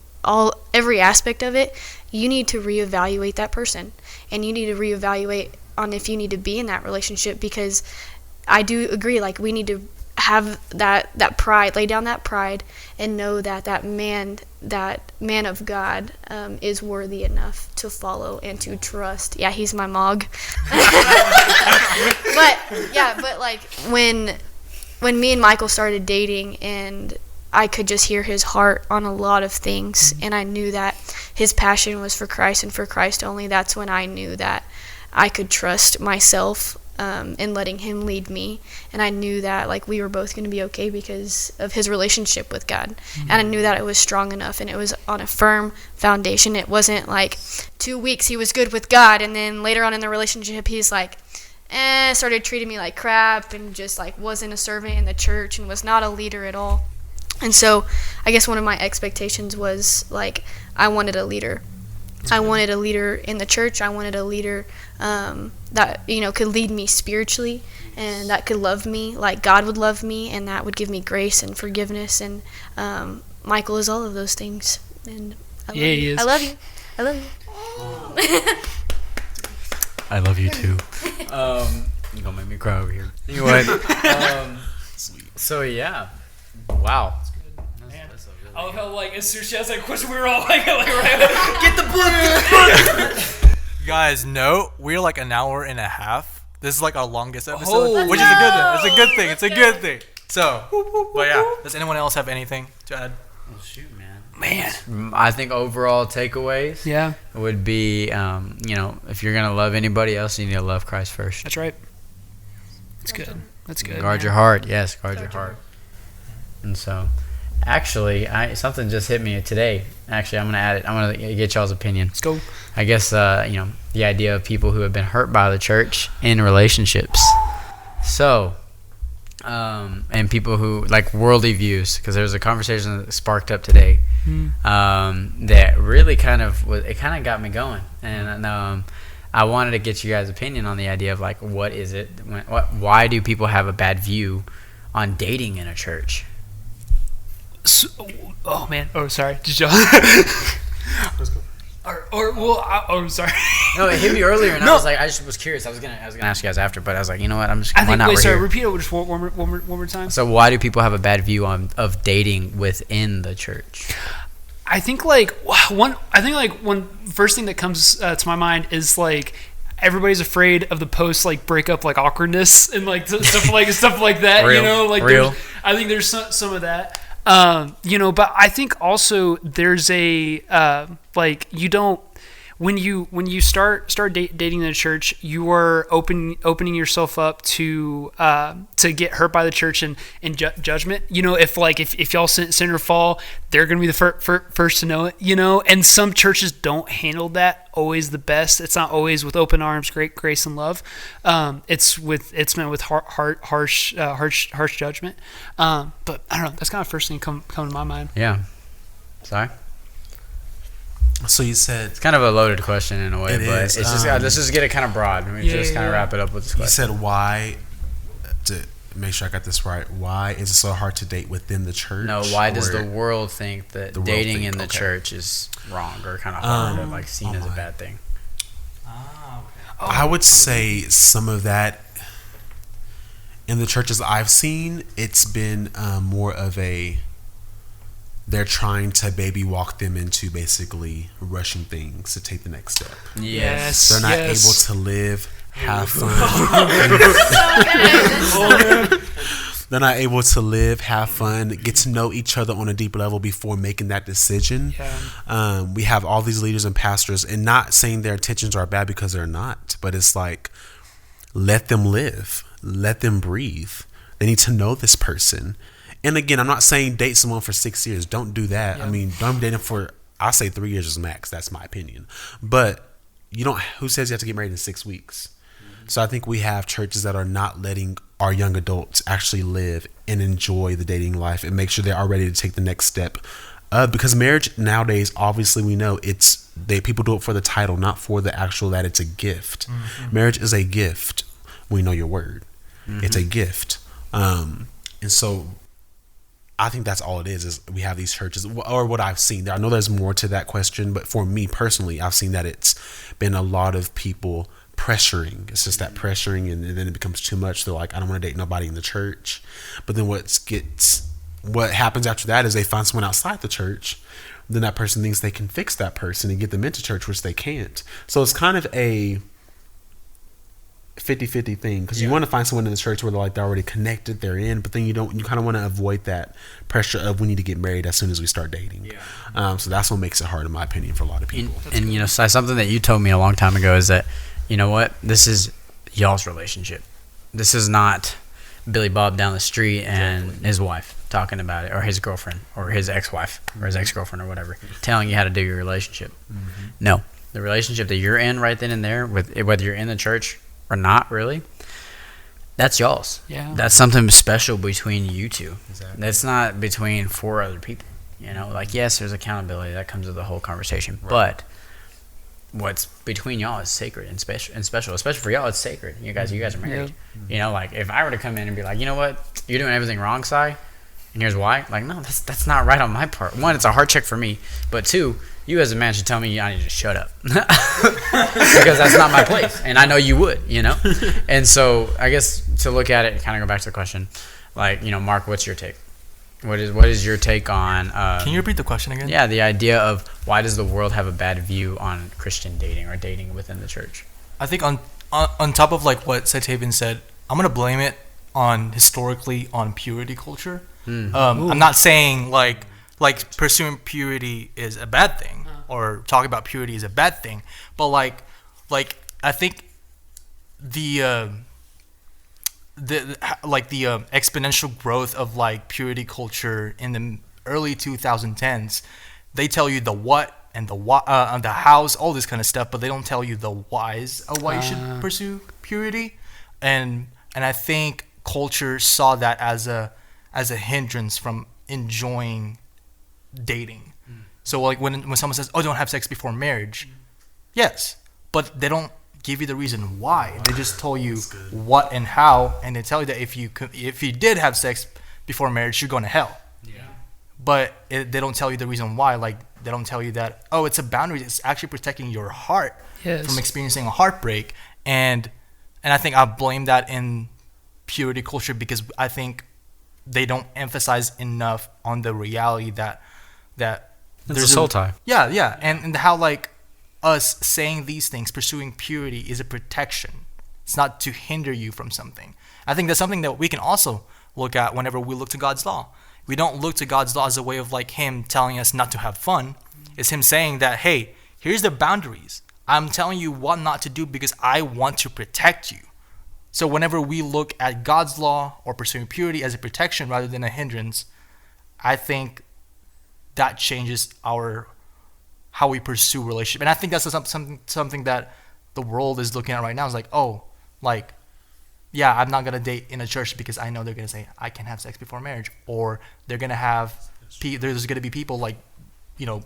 every aspect of it, you need to reevaluate that person, and you need to reevaluate on if you need to be in that relationship. Because I do agree, like, we need to have that pride, lay down that pride, and know that man of God is worthy enough to follow and to trust. Yeah, he's my mog. but like when me and Michael started dating, and I could just hear his heart on a lot of things, and I knew that his passion was for Christ and for Christ only. That's when I knew that I could trust myself and letting him lead me, and I knew that, like, we were both going to be okay because of his relationship with God. And I knew that it was strong enough, and it was on a firm foundation. It wasn't like 2 weeks he was good with God, and then later on in the relationship he's like started treating me like crap, and just, like, wasn't a servant in the church and was not a leader at all. And so I guess one of my expectations was, like, I wanted a leader. I wanted a leader in the church. I wanted a leader that could lead me spiritually and that could love me like God would love me, and that would give me grace and forgiveness. And Michael is all of those things. And I love you. He is. I love you. I love you. I love you too. You're gonna make me cry over here. Anyway, so yeah, wow. I love how as soon as she has that question, we were all right, get the book. Guys, no, we're like an hour and a half. This is like our longest episode, Oh, which is a good thing. It's a good thing. It's a good thing. So, but yeah, does anyone else have anything to add? Well, shoot, Man. I think overall takeaways would be, if you're gonna love anybody else, you need to love Christ first. That's right. That's good. That's good. Guard your heart. Yes, guard your heart. And so, actually, something just hit me today. Actually, I'm gonna add it. I'm gonna get y'all's opinion. Let's go. I guess the idea of people who have been hurt by the church in relationships. So, and people who like worldly views, because there was a conversation that sparked up today that really kind of got me going, and I wanted to get you guys' opinion on the idea of like, what is it? Why do people have a bad view on dating in a church? Oh man! Oh, sorry. Did y'all? Let's go. Sorry. No, it hit me earlier, and I was like, I just was curious. I was gonna ask you guys after, but I was like, you know what? I'm just. I think. Wait, sorry. Here. Repeat it just one more time. So why do people have a bad view of dating within the church? I think one first thing that comes to my mind is everybody's afraid of the post breakup awkwardness and stuff like that. Real. Real. I think there's some of that. But I think also there's a you don't when you start dating in the church, you are opening yourself up to get hurt by the church and judgment. If y'all sin or fall, they're gonna be the first to know it. And some churches don't handle that always the best. It's not always with open arms, great grace and love. It's meant with harsh judgment. But I don't know. That's kind of the first thing come to my mind. Yeah. Sorry. So you said it's kind of a loaded question in a way, but is. It's just let's just get it kind of broad. Let me just kind of wrap it up with this question. You said why, to make sure I got this right, why is it so hard to date within the church? No, why does the world think that dating in the church is wrong or kind of hard or seen as a bad thing? I would say some of that in the churches I've seen, it's been more of they're trying to baby walk them into basically rushing things to take the next step. Yes. They're not able to live, have fun. They're not able to live, have fun, get to know each other on a deep level before making that decision. Yeah. We have all these leaders and pastors, and not saying their intentions are bad because they're not, but it's let them live, let them breathe. They need to know this person. And again, I'm not saying date someone for 6 years. Don't do that. Yeah. I mean, don't date them for, I'll say 3 years is max. That's my opinion. But who says you have to get married in 6 weeks? Mm-hmm. So I think we have churches that are not letting our young adults actually live and enjoy the dating life and make sure they are ready to take the next step. Because marriage nowadays, obviously we know people do it for the title, not for the actual that it's a gift. Mm-hmm. Marriage is a gift. We know your word. Mm-hmm. It's a gift. And so I think that's all it is we have these churches, or what I've seen. I know there's more to that question, but for me personally, I've seen that it's been a lot of people pressuring. It's just that pressuring, and then it becomes too much. They're like, I don't want to date nobody in the church. But then what happens after that is they find someone outside the church. Then that person thinks they can fix that person and get them into church, which they can't. So it's kind of a 50-50 thing, because you want to find someone in the church where they're already connected, they're in, but then you kind of want to avoid that pressure of we need to get married as soon as we start dating. So that's what makes it hard, in my opinion, for a lot of people. And something that you told me a long time ago is that, you know what, this is y'all's relationship. This is not Billy Bob down the street and his wife talking about it, or his girlfriend, or his ex-wife, or his ex-girlfriend, or whatever, telling you how to do your relationship. Mm-hmm. No, the relationship that you're in right then and there, whether you're in the church or not, really, that's y'all's. Yeah. That's something special between you two. Exactly. That's not between 4 other people. Yes, there's accountability that comes with the whole conversation, right. But what's between y'all is sacred and special, especially for y'all. It's sacred. You guys are married. You know, like if I were to come in and be like, you know what, you're doing everything wrong, Sai, and here's why. Like, no, that's not right on my part. One, it's a heart check for me, but two, you as a man should tell me I need to shut up because that's not my place, and I know you would, you know. And so I guess to look at it and kind of go back to the question, like, you know, Marc, what's your take? What is your take on? Can you repeat the question again? Yeah, the idea of why does the world have a bad view on Christian dating or dating within the church? I think on top of like what Sai'Tavian said, I'm gonna blame it on historically on purity culture. I'm not saying like pursuing purity is a bad thing or talking about purity is a bad thing, but like I think the exponential growth of like purity culture in the early 2010s, they tell you the what and the why, the hows, all this kind of stuff, but they don't tell you the whys of why you should pursue purity, and I think culture saw that as a hindrance from enjoying dating. So like when someone says, "Oh, don't have sex before marriage," yes, but they don't give you the reason why. They just told you what and how, and they tell you that if you did have sex before marriage, you're going to hell. Yeah. But they don't tell you the reason why. Like they don't tell you that, oh, it's a boundary. It's actually protecting your heart from experiencing a heartbreak. And I think I blame that in purity culture because I think they don't emphasize enough on the reality that there's a soul tie. Yeah, and how like us saying these things, pursuing purity, is a protection. It's not to hinder you from something. I think that's something that we can also look at whenever we look to God's law. We don't look to God's law as a way of like him telling us not to have fun. It's him saying that, hey, here's the boundaries. I'm telling you what not to do because I want to protect you. So whenever we look at God's law or pursuing purity as a protection rather than a hindrance, I think that changes how we pursue relationship. And I think that's something that the world is looking at right now. Is like, oh, like, yeah, I'm not gonna date in a church because I know they're gonna say I can have sex before marriage, or they're gonna have there's gonna be people like, you know,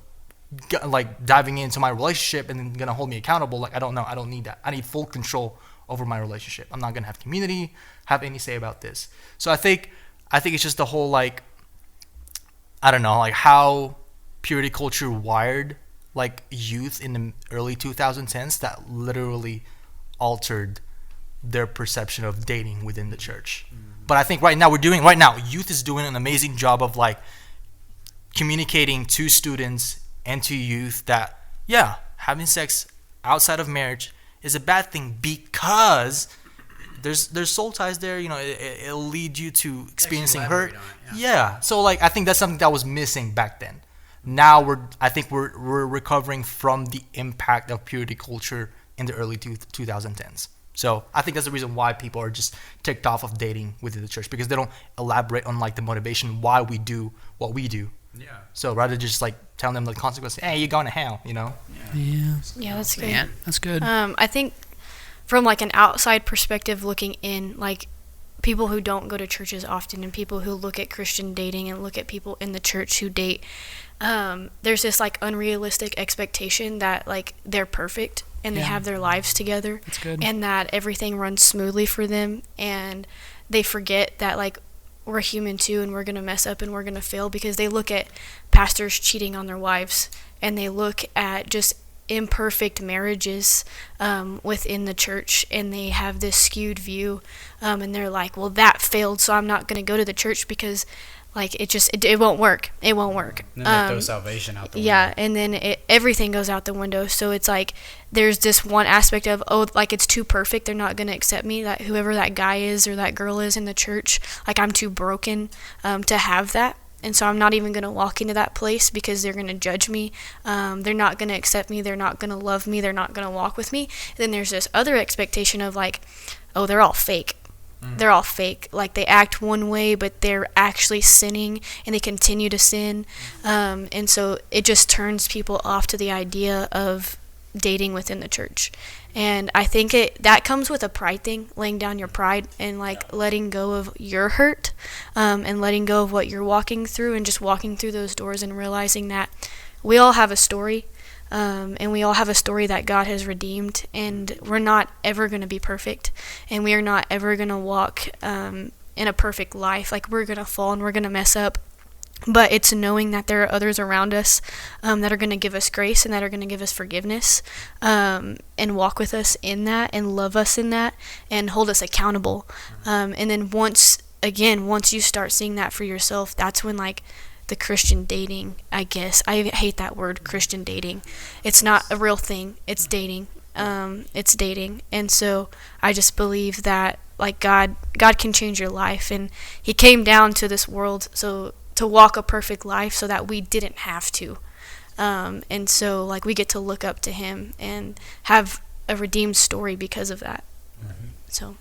like diving into my relationship and then gonna hold me accountable. Like I don't need that. I need full control over my relationship. I'm not gonna have community, have any say about this. So I think it's just the whole like, I don't know, like how purity culture wired like youth in the early 2010s that literally altered their perception of dating within the church. But I think right now youth is doing an amazing job of like communicating to students and to youth that, yeah, having sex outside of marriage is a bad thing because there's soul ties there. You know, it'll lead you to experiencing hurt. Yeah. So like I think that's something that was missing back then. Now I think we're recovering from the impact of purity culture in the early 2010s. So I think that's the reason why people are just ticked off of dating within the church, because they don't elaborate on like the motivation why we do what we do. Yeah. So rather just like telling them the consequences, hey, you're going to hell, you know? Yeah, that's good. Man, that's good. I think from like an outside perspective looking in, like people who don't go to churches often and people who look at Christian dating and look at people in the church who date, there's this like unrealistic expectation that like they're perfect and they have their lives together. That's good. And that everything runs smoothly for them, and they forget that like we're human too and we're going to mess up and we're going to fail, because they look at pastors cheating on their wives and they look at just imperfect marriages within the church, and they have this skewed view, and they're like, well, that failed, so I'm not going to go to the church because like it won't work. It won't work. And then they throw salvation out the window. Yeah, and then everything goes out the window. So it's like there's this one aspect of, oh, like it's too perfect, they're not going to accept me, that whoever that guy is or that girl is in the church, like I'm too broken to have that. And so I'm not even going to walk into that place because they're going to judge me. They're not going to accept me. They're not going to love me. They're not going to walk with me. And then there's this other expectation of like, oh, they're all fake. They're all fake. Like they act one way, but they're actually sinning and they continue to sin. And so it just turns people off to the idea of dating within the church. And I think that comes with a pride thing, laying down your pride and like letting go of your hurt, and letting go of what you're walking through, and just walking through those doors and realizing that we all have a story. And we all have a story that God has redeemed, and we're not ever going to be perfect, and we are not ever going to walk in a perfect life. Like, we're going to fall and we're going to mess up. But it's knowing that there are others around us that are going to give us grace and that are going to give us forgiveness, and walk with us in that and love us in that and hold us accountable. And then once you start seeing that for yourself, that's when, like, the Christian dating, I guess. I hate that word, Christian dating. It's not a real thing. It's dating. It's dating. And so I just believe that, like, God can change your life, and he came down to this world to walk a perfect life so that we didn't have to. And so, like, we get to look up to him and have a redeemed story because of that. So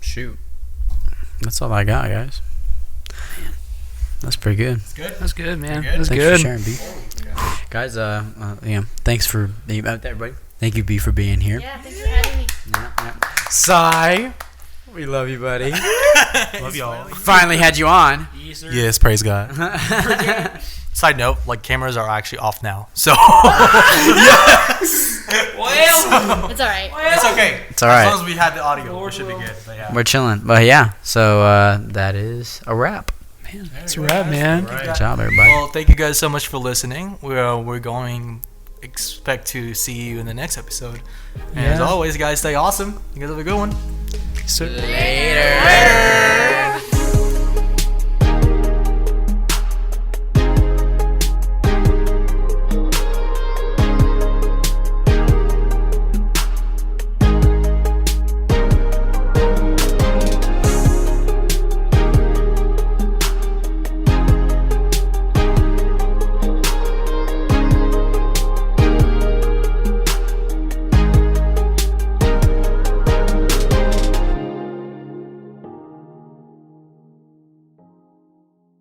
shoot, that's all I got, guys. That's pretty good. That's good, man. Good. That's Thanks good. for sharing, B. Guys, thanks for being everybody. Thank you, B, for being here. yeah, thanks for having me. Sai, we love you, buddy. Love y'all. Finally had you on. Yes, praise God. Side note, like, cameras are actually off now, so Well, It's all right. it's okay. It's all right. As long as we had the audio, it should be good. But yeah. We're chilling. But yeah, so that is a wrap. that's a wrap, man. Good job, everybody. Well, thank you guys so much for listening. We're going expect to see you in the next episode. And as Yeah. always, guys, stay awesome. You guys have a good one. So- Later.